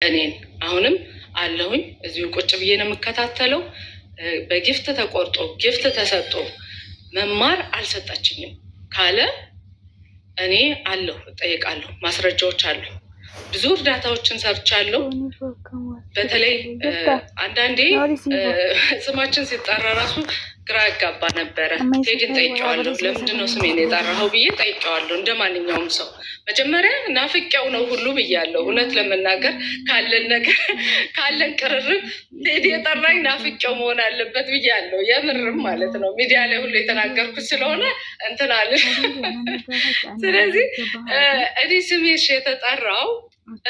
እኔን አሁንም አለሁኝ እዚሁ ቁጭ ብዬ ነው የምከታተለው። በጊፍት ተቆርጦ ጊፍት ተሰጥቶ መማር አልሰጣችኝም ካለ እኔ አለሁ እጠይቃለሁ። ማስረጃዎች አሉ። ብዙ እርዳታዎችን ሰርቻለሁ። በተለይ አንዳንዴ ስማችን ሲጠራ ራሱ ግራ ያጋባ ነበረ። ቴዲን ጠይቄዋለሁ። ለምንድነው ስሜን የጠራኸው ብዬ ጠይቄዋለሁ። እንደ ማንኛውም ሰው መጀመሪያ ናፍቄው ነው ሁሉ ብያለሁ። እውነት ለመናገር ካለን ነገር ካለን ቅርርብ ቴዲ የጠራኝ ናፍቄው መሆን አለበት ብያለሁ። የምርም ማለት ነው። ሚዲያ ላይ ሁሉ የተናገርኩት ስለሆነ እንትን አለ። ስለዚህ እኔ ስሜሽ የተጠራው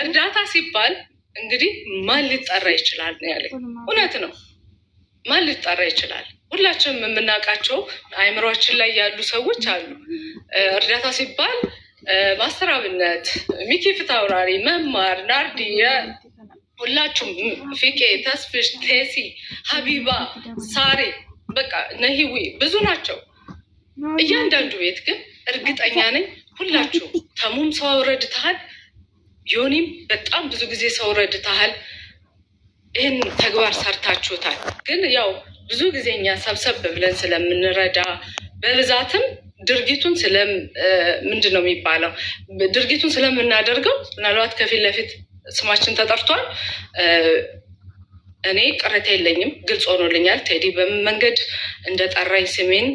እርዳታ ሲባል እንግዲህ ማን ሊጠራ ይችላል ነው ያለኝ። እውነት ነው። ማን ሊጠራ ይችላል? ሁላችንም የምናውቃቸው አእምሯችን ላይ ያሉ ሰዎች አሉ። እርዳታ ሲባል ማስተር አብነት፣ ሚኪ ፍታውራሪ፣ መማር፣ ናርዲ፣ ሁላችሁም፣ ፊቄ፣ ተስፍሽ፣ ቴሲ፣ ሀቢባ፣ ሳሪ፣ በቃ ነሂዊ ብዙ ናቸው። እያንዳንዱ ቤት ግን እርግጠኛ ነኝ ሁላችሁም ተሙም ሰው ረድተሃል። ዮኒም በጣም ብዙ ጊዜ ሰው ረድተሃል። ይህን ተግባር ሰርታችሁታል። ግን ያው ብዙ ጊዜ እኛ ሰብሰብ ብለን ስለምንረዳ በብዛትም ድርጊቱን ምንድን ነው የሚባለው ድርጊቱን ስለምናደርገው ምናልባት ከፊት ለፊት ስማችን ተጠርቷል። እኔ ቅሬታ የለኝም። ግልጽ ሆኖልኛል። ቴዲ በምን መንገድ እንደጠራኝ ስሜን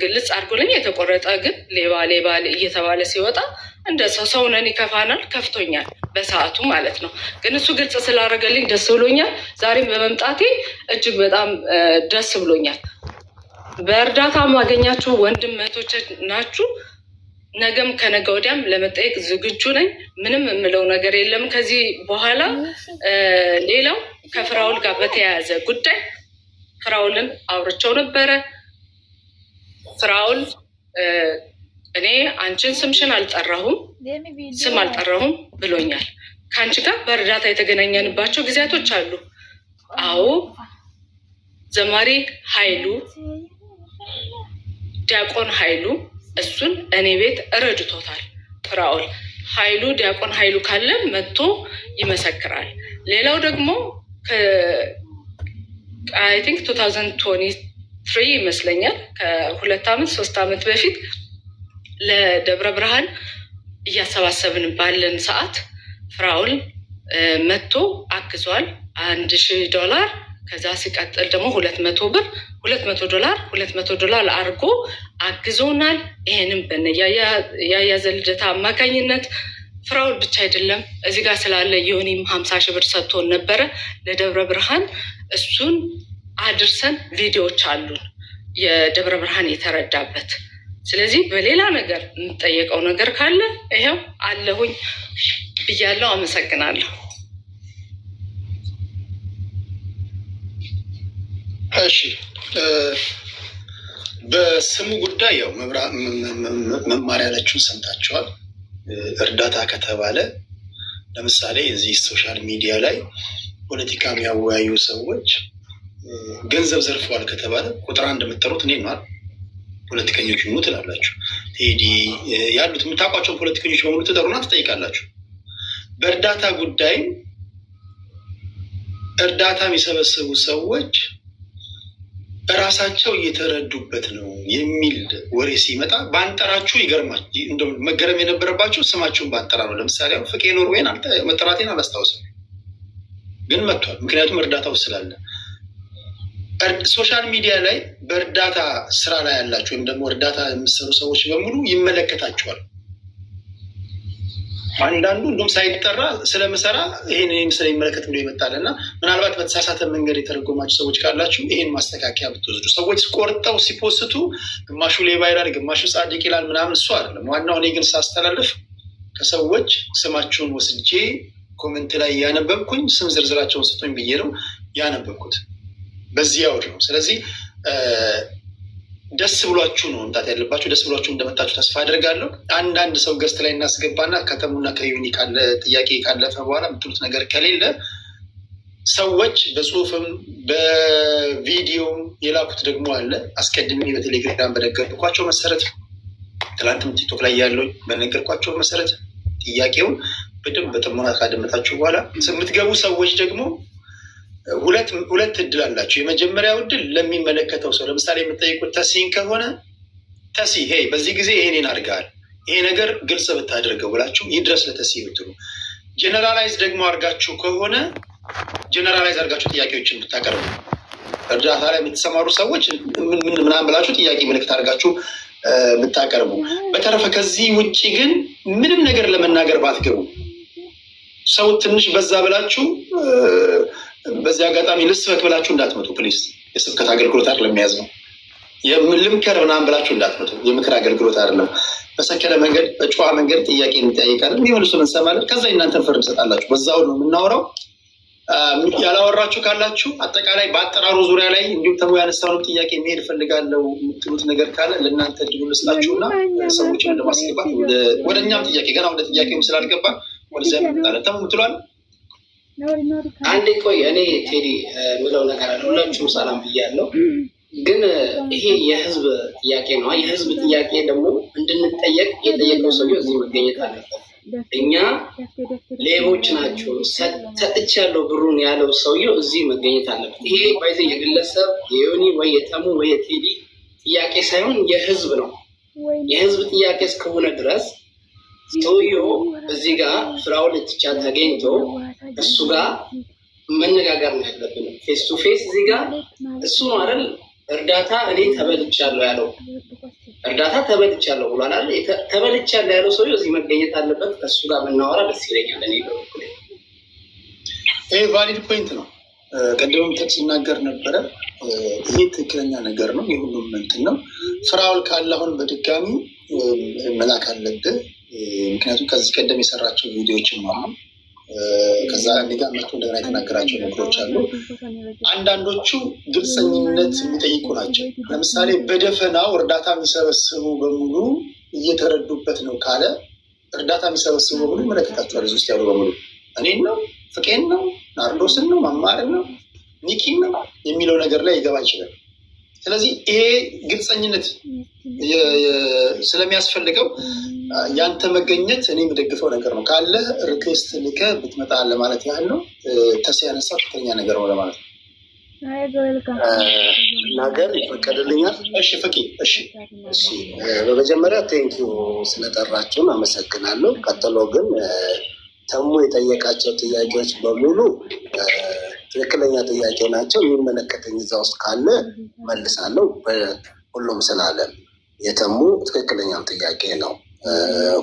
ግልጽ አድርጎልኝ። የተቆረጠ ግን ሌባ ሌባ እየተባለ ሲወጣ እንደ ሰው ነን፣ ይከፋናል፣ ከፍቶኛል በሰዓቱ ማለት ነው። ግን እሱ ግልጽ ስላደረገልኝ ደስ ብሎኛል። ዛሬም በመምጣቴ እጅግ በጣም ደስ ብሎኛል። በእርዳታ ማገኛችሁ ወንድም እህቶች ናችሁ። ነገም ከነገ ወዲያም ለመጠየቅ ዝግጁ ነኝ። ምንም የምለው ነገር የለም ከዚህ በኋላ። ሌላው ከፍራውል ጋር በተያያዘ ጉዳይ ፍራውልን አውርቼው ነበረ። ፍራውል እኔ አንቺን ስምሽን አልጠራሁም፣ ስም አልጠራሁም ብሎኛል። ከአንቺ ጋር በእርዳታ የተገናኘንባቸው ጊዜያቶች አሉ። አዎ ዘማሪ ኃይሉ፣ ዲያቆን ኃይሉ እሱን እኔ ቤት ረድቶታል። ፍራኦል ኃይሉ ዲያቆን ኃይሉ ካለ መጥቶ ይመሰክራል። ሌላው ደግሞ አይ ቲንክ 2023 ይመስለኛል ከ2 ዓመት 3 ዓመት በፊት ለደብረ ብርሃን እያሰባሰብን ባለን ሰዓት ፍራኦል መጥቶ አግዟል። $1000 ከዛ ሲቀጥል ደግሞ $200 $200 አድርጎ አግዞናል። ይሄንም በያያዘ ልደታ አማካኝነት ፍራኦል ብቻ አይደለም እዚህ ጋር ስላለ ዮኒም 50,000 ብር ሰጥቶን ነበረ ለደብረ ብርሃን። እሱን አድርሰን ቪዲዮዎች አሉን የደብረ ብርሃን የተረዳበት። ስለዚህ በሌላ ነገር የምጠየቀው ነገር ካለ ይሄው አለሁኝ ብያለሁ። አመሰግናለሁ። እሺ በስሙ ጉዳይ ያው መማር ያለችውን ሰምታችኋል። እርዳታ ከተባለ ለምሳሌ እዚህ ሶሻል ሚዲያ ላይ ፖለቲካ የሚያወያዩ ሰዎች ገንዘብ ዘርፈዋል ከተባለ ቁጥር 1 የምትጠሩት እኔ ነው። ፖለቲከኞች ኑ ትላላችሁ። ቴዲ ያሉት የምታውቋቸውን ፖለቲከኞች በሙሉ ትጠሩና ትጠይቃላችሁ። በእርዳታ ጉዳይ እርዳታ የሚሰበስቡ ሰዎች በራሳቸው እየተረዱበት ነው የሚል ወሬ ሲመጣ ባንጠራችሁ ይገርማል። እንደው መገረም የነበረባችሁ ስማችሁን ባንጠራ ነው። ለምሳሌ ፍቄ ኖርዌይን መጠራቴን አላስታውስም፣ ግን መጥቷል። ምክንያቱም እርዳታው ስላለ። ሶሻል ሚዲያ ላይ በእርዳታ ስራ ላይ ያላችሁ ወይም ደግሞ እርዳታ የሚሰሩ ሰዎች በሙሉ ይመለከታችኋል። አንዳንዱ እንደውም ሳይጠራ ስለምሰራ ይሄን ስለሚመለከት ብሎ ይመጣል እና ምናልባት በተሳሳተ መንገድ የተረጎማችሁ ሰዎች ካላችሁ ይሄን ማስተካከያ ብትወስዱ። ሰዎች ቆርጠው ሲፖስቱ ግማሹ ሌባ ይላል፣ ግማሹ ጻድቅ ይላል ምናምን፣ እሱ አይደለም ዋናው። እኔ ግን ሳስተላልፍ ከሰዎች ስማቸውን ወስጄ ኮሜንት ላይ ያነበብኩኝ ስም ዝርዝራቸውን ስጡኝ ብዬ ነው ያነበብኩት። በዚህ አውድ ነው። ስለዚህ ደስ ብሏችሁ ነው መምጣት ያለባችሁ። ደስ ብሏችሁ እንደመጣችሁ ተስፋ አደርጋለሁ። አንዳንድ ሰው ገስት ላይ እናስገባና ከተሙና ከዩኒ ካለ ጥያቄ ካለፈ በኋላ የምትሉት ነገር ከሌለ ሰዎች በጽሁፍም በቪዲዮም የላኩት ደግሞ አለ። አስቀድሜ በቴሌግራም በነገርኳቸው መሰረት ትላንትም ቲክቶክ ላይ ያለው በነገርኳቸው መሰረት ጥያቄውን በደንብ በጥሞና ካደመጣችሁ በኋላ የምትገቡ ሰዎች ደግሞ ሁለት እድል አላችሁ። የመጀመሪያው እድል ለሚመለከተው ሰው ለምሳሌ የምትጠይቁት ተሲን ከሆነ ተሲ ሄይ በዚህ ጊዜ ይሄንን አድርገሃል፣ ይሄ ነገር ግልጽ ብታደርገው ብላችሁ ይድረስ ለተሲ ብትሉ። ጀነራላይዝ ደግሞ አድርጋችሁ ከሆነ ጀነራላይዝ አድርጋችሁ ጥያቄዎችን ብታቀርቡ እርዳታ ላይ የምትሰማሩ ሰዎች ምናምን ብላችሁ ጥያቄ ምልክት አድርጋችሁ ብታቀርቡ። በተረፈ ከዚህ ውጭ ግን ምንም ነገር ለመናገር ባትገቡ። ሰው ትንሽ በዛ ብላችሁ በዚህ አጋጣሚ ልስበክ ብላችሁ እንዳትመጡ ፕሊስ። የስብከት አገልግሎት አይደለም የሚያዝ ነው። ልምከር ምናምን ብላችሁ እንዳትመጡ። የምክር አገልግሎት አይደለም። በሰከነ መንገድ በጨዋ መንገድ ጥያቄ እንጠያይቃለን፣ የሚመልሱን እንሰማለን። ከዛ እናንተን ፍርድ ሰጣላችሁ። በዛው ነው የምናወራው። ያላወራችሁ ካላችሁ አጠቃላይ በአጠራሩ ዙሪያ ላይ እንዲሁም ተሙ ያነሳውን ጥያቄ መሄድ ፈልጋለሁ የምትሉት ነገር ካለ ለእናንተ እድሉ ልስጣችሁና ሰዎችን ለማስገባት ወደ እኛም ጥያቄ ገና ወደ ጥያቄውም ስላልገባ ወደዚያ ምጣለን። ተሙ ምትሏል? አንዴ ቆይ፣ እኔ ቴዲ ምለው ነገር አለ። ሁላችሁም ሰላም ብያለሁ። ግን ይሄ የህዝብ ጥያቄ ነው። የህዝብ ጥያቄ ደግሞ እንድንጠየቅ የጠየቀው ሰውዬው እዚህ መገኘት አለበት። እኛ ሌቦች ናቸው ሰጥቻለሁ ብሩን ያለው ሰውዬው እዚህ መገኘት አለበት። ይሄ ባይዘ የግለሰብ የዮኒ ወይ የተሙ ወይ የቴዲ ጥያቄ ሳይሆን የህዝብ ነው። የህዝብ ጥያቄ እስከሆነ ድረስ ሰውዬው እዚህ ጋር ፍራውን እትቻ ተገኝቶ እሱ ጋር መነጋገር ነው ያለብን። ፌስ ቱ ፌስ እዚህ ጋር እሱ ነው አይደል እርዳታ እኔ ተበልቻለሁ ያለው። እርዳታ ተበልቻለሁ ብሏል አይደል? ተበልቻለሁ ያለው ሰውዬው እዚህ መገኘት አለበት። ከሱ ጋር ብናወራ ደስ ይለኛል። እኔ በኩል ይሄ ቫሊድ ፖይንት ነው። ቀደም ተናገር ነበረ። ይሄ ትክክለኛ ነገር ነው። የሁሉም እንትን ነው። ፍራውል ካለ አሁን በድጋሚ መላክ አለብህ። ምክንያቱም ከዚህ ቀደም የሰራቸው ቪዲዮዎችም አሉ። ከዛ ጋር መጥቶ እንደገና የተናገራቸው ነገሮች አሉ። አንዳንዶቹ ግልጸኝነት የሚጠይቁ ናቸው። ለምሳሌ በደፈናው እርዳታ የሚሰበስቡ በሙሉ እየተረዱበት ነው ካለ እርዳታ የሚሰበስቡ በሙሉ ይመለከታቸዋል። እዚህ ውስጥ ያሉ በሙሉ እኔን ነው፣ ፍቄን ነው፣ ናርዶስን ነው፣ መማርን ነው፣ ኒኪን ነው የሚለው ነገር ላይ ይገባ ይችላል። ስለዚህ ይሄ ግልጸኝነት ስለሚያስፈልገው ያንተ መገኘት እኔ የምደግፈው ነገር ነው። ካለ ሪኩዌስት ልከህ ብትመጣ ለማለት ያህል ነው። ተስ ያነሳ ትክክለኛ ነገር ነው ለማለት ነው። ነገር ይፈቀድልኛል? እሺ ፍቂ። እሺ በመጀመሪያ ቴንኪው ስለጠራችሁን አመሰግናለሁ። ቀጥሎ ግን ተሙ የጠየቃቸው ጥያቄዎች በሙሉ ትክክለኛ ጥያቄ ናቸው። የሚመለከተኝ እዛ ውስጥ ካለ መልሳለሁ። ሁሉም ስላለን የተሙ ትክክለኛም ጥያቄ ነው።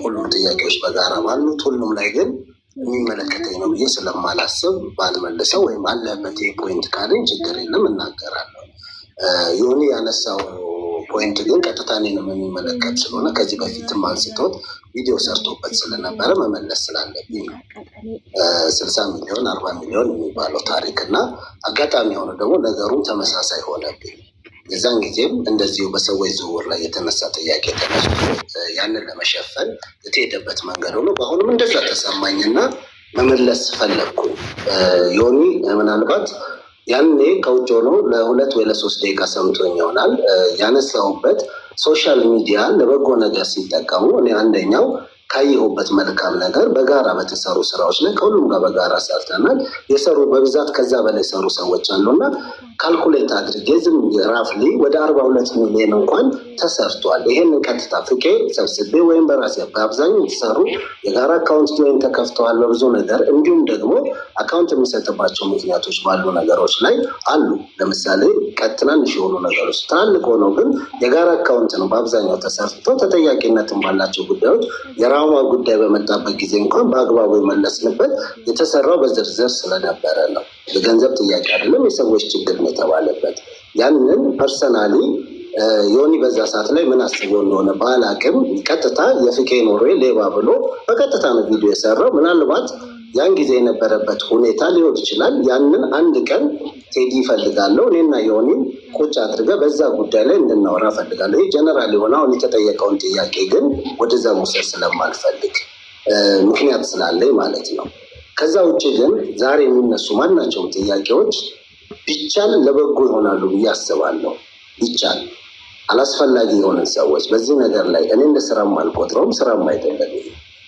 ሁሉም ጥያቄዎች በጋራ ባሉት ሁሉም ላይ ግን የሚመለከተኝ ነው ብዬ ስለማላስብ ባልመልሰው ወይም አለበት ፖይንት ካለኝ ችግር የለም እናገራለሁ። ዮኒ ያነሳው ፖይንት ግን ቀጥታ እኔንም የሚመለከት ስለሆነ ከዚህ በፊትም አንስቶት ቪዲዮ ሰርቶበት ስለነበረ መመለስ ስላለብኝ ነው። 60 ሚሊዮን 40 ሚሊዮን የሚባለው ታሪክ እና አጋጣሚ ሆነ ደግሞ ነገሩም ተመሳሳይ ሆነብኝ። የዛን ጊዜም እንደዚሁ በሰዎች ዝውውር ላይ የተነሳ ጥያቄ ተነስቶ ያንን ለመሸፈን የተሄደበት መንገድ ሆኖ በአሁኑም እንደዛ ተሰማኝና መመለስ ፈለግኩኝ። ዮኒ ምናልባት ያኔ ከውጭ ሆኖ ለ2 ወይ ለ3 ደቂቃ ሰምቶኝ ይሆናል። ያነሳሁበት ሶሻል ሚዲያ ለበጎ ነገር ሲጠቀሙ እኔ አንደኛው ካየሁበት መልካም ነገር በጋራ በተሰሩ ስራዎች ላይ ከሁሉም ጋር በጋራ ሰርተናል። የሰሩ በብዛት ከዛ በላይ የሰሩ ሰዎች አሉና ካልኩሌት አድርጌ ዝም ራፍሊ ወደ 42 ሚሊዮን እንኳን ተሰርቷል። ይሄንን ቀጥታ ፍቄ ሰብስቤ ወይም በራሴ በአብዛኛው የተሰሩ የጋራ አካውንት ጆይን ተከፍተዋል በብዙ ነገር። እንዲሁም ደግሞ አካውንት የሚሰጥባቸው ምክንያቶች ባሉ ነገሮች ላይ አሉ። ለምሳሌ ትናንሽ የሆኑ ነገሮች ትላልቅ ሆነው ግን የጋራ አካውንት ነው በአብዛኛው ተሰርቶ ተጠያቂነትን ባላቸው ጉዳዮች የራማ ጉዳይ በመጣበት ጊዜ እንኳን በአግባቡ የመለስንበት የተሰራው በዝርዝር ስለነበረ ነው። የገንዘብ ጥያቄ አይደለም፣ የሰዎች ችግር ነው የተባለበት። ያንን ፐርሰናሊ ዮኒ በዛ ሰዓት ላይ ምን አስበው እንደሆነ ባላቅም ቀጥታ የፍቄ ኖሮ ሌባ ብሎ በቀጥታ ነው ቪዲዮ የሰራው። ምናልባት ያን ጊዜ የነበረበት ሁኔታ ሊሆን ይችላል። ያንን አንድ ቀን ቴዲ ይፈልጋለሁ እኔና ዮኒ ቁጭ አድርገ በዛ ጉዳይ ላይ እንድናወራ ፈልጋለሁ። ይህ ጀነራል የሆነ አሁን የተጠየቀውን ጥያቄ ግን ወደዛ መውሰድ ስለማልፈልግ ምክንያት ስላለኝ ማለት ነው። ከዛ ውጭ ግን ዛሬ የሚነሱ ማናቸውም ጥያቄዎች ቢቻል ለበጎ ይሆናሉ ብዬ አስባለሁ። ቢቻል አላስፈላጊ የሆነ ሰዎች በዚህ ነገር ላይ እኔ እንደ ስራም አልቆጥረውም፣ ስራም አይደለም።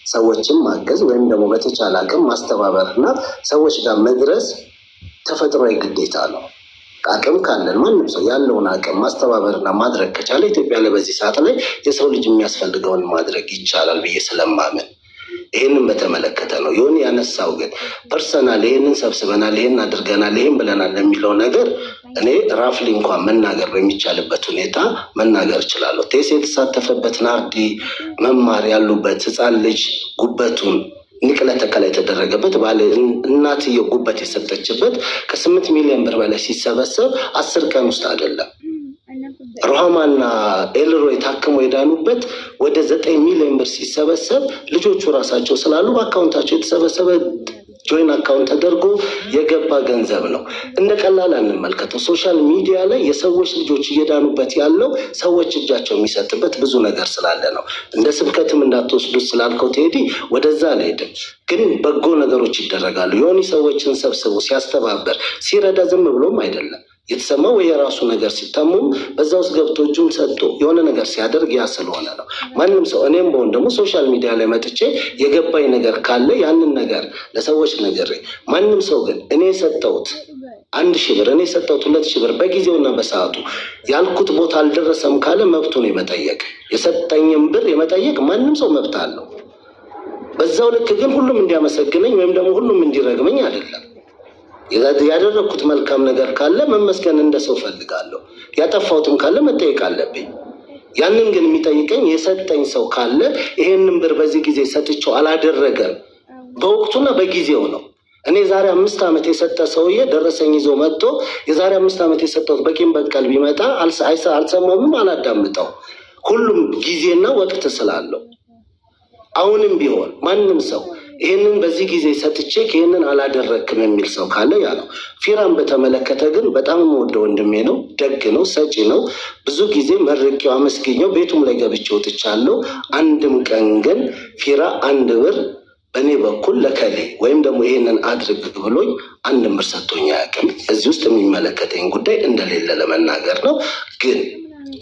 ሰዎችን ማገዝ ወይም ደግሞ በተቻለ አቅም ማስተባበርና ሰዎች ጋር መድረስ ተፈጥሯዊ ግዴታ ነው። አቅም ካለን ማንም ሰው ያለውን አቅም ማስተባበርና ማድረግ ከቻለ ኢትዮጵያ ላይ በዚህ ሰዓት ላይ የሰው ልጅ የሚያስፈልገውን ማድረግ ይቻላል ብዬ ስለማምን ይህንን በተመለከተ ነው። የሆነ ያነሳው ግን ፐርሰናል ይህንን ሰብስበናል፣ ይህን አድርገናል፣ ይህን ብለናል ለሚለው ነገር እኔ ራፍሊ እንኳን መናገር በሚቻልበት ሁኔታ መናገር እችላለሁ። ቴስ የተሳተፈበት ናርዲ መማር ያሉበት ህፃን ልጅ ጉበቱን ንቅለ ተከላ የተደረገበት ባለ እናትየው ጉበት የሰጠችበት ከ8 ሚሊዮን ብር በላይ ሲሰበሰብ 10 ቀን ውስጥ አይደለም። ሮሃማና ኤልሮይ ታክመው የዳኑበት ወደ 9 ሚሊዮን ብር ሲሰበሰብ ልጆቹ ራሳቸው ስላሉ በአካውንታቸው የተሰበሰበ ጆይን አካውንት ተደርጎ የገባ ገንዘብ ነው። እንደ ቀላል አንመልከተው። ሶሻል ሚዲያ ላይ የሰዎች ልጆች እየዳኑበት ያለው ሰዎች እጃቸው የሚሰጥበት ብዙ ነገር ስላለ ነው። እንደ ስብከትም እንዳትወስዱት ስላልከው ቴዲ ወደዛ አልሄድም፣ ግን በጎ ነገሮች ይደረጋሉ። የሆኑ ሰዎችን ሰብስቦ ሲያስተባበር ሲረዳ ዝም ብሎም አይደለም የተሰማው ወይ የራሱ ነገር ሲታሙም በዛ ውስጥ ገብቶ እጁን ሰጥቶ የሆነ ነገር ሲያደርግ ያ ስለሆነ ነው። ማንም ሰው እኔም በሆን ደግሞ ሶሻል ሚዲያ ላይ መጥቼ የገባኝ ነገር ካለ ያንን ነገር ለሰዎች ነገር ማንም ሰው ግን እኔ የሰጠሁት 1,000 ብር እኔ የሰጠሁት 2,000 ብር በጊዜውና በሰዓቱ ያልኩት ቦታ አልደረሰም ካለ መብቱ ነው የመጠየቅ። የሰጠኝም ብር የመጠየቅ ማንም ሰው መብት አለው። በዛው ልክ ግን ሁሉም እንዲያመሰግነኝ ወይም ደግሞ ሁሉም እንዲረግመኝ አይደለም። ያደረኩት መልካም ነገር ካለ መመስገን እንደሰው ፈልጋለሁ። ያጠፋሁትም ካለ መጠየቅ አለብኝ። ያንን ግን የሚጠይቀኝ የሰጠኝ ሰው ካለ ይሄንን ብር በዚህ ጊዜ ሰጥቼው አላደረገም በወቅቱና በጊዜው ነው። እኔ ዛሬ 5 ዓመት የሰጠ ሰውዬ ደረሰኝ ይዞ መጥቶ የዛሬ 5 ዓመት የሰጠሁት በቂም በቀል ቢመጣ አልሰማውም፣ አላዳምጠው። ሁሉም ጊዜና ወቅት ስላለው አሁንም ቢሆን ማንም ሰው ይህንን በዚህ ጊዜ ሰጥቼ ይህንን አላደረክም የሚል ሰው ካለ ያ ነው። ፊራን በተመለከተ ግን በጣም የምወደው ወንድሜ ነው፣ ደግ ነው፣ ሰጪ ነው። ብዙ ጊዜ መርቄው አመስግኘው ቤቱም ላይ ገብቼ ወጥቻለሁ። አንድም ቀን ግን ፊራ 1 ብር በእኔ በኩል ለከሌ ወይም ደግሞ ይህንን አድርግ ብሎኝ 1 ብር ሰጥቶኝ አያውቅም። እዚህ ውስጥ የሚመለከተኝ ጉዳይ እንደሌለ ለመናገር ነው። ግን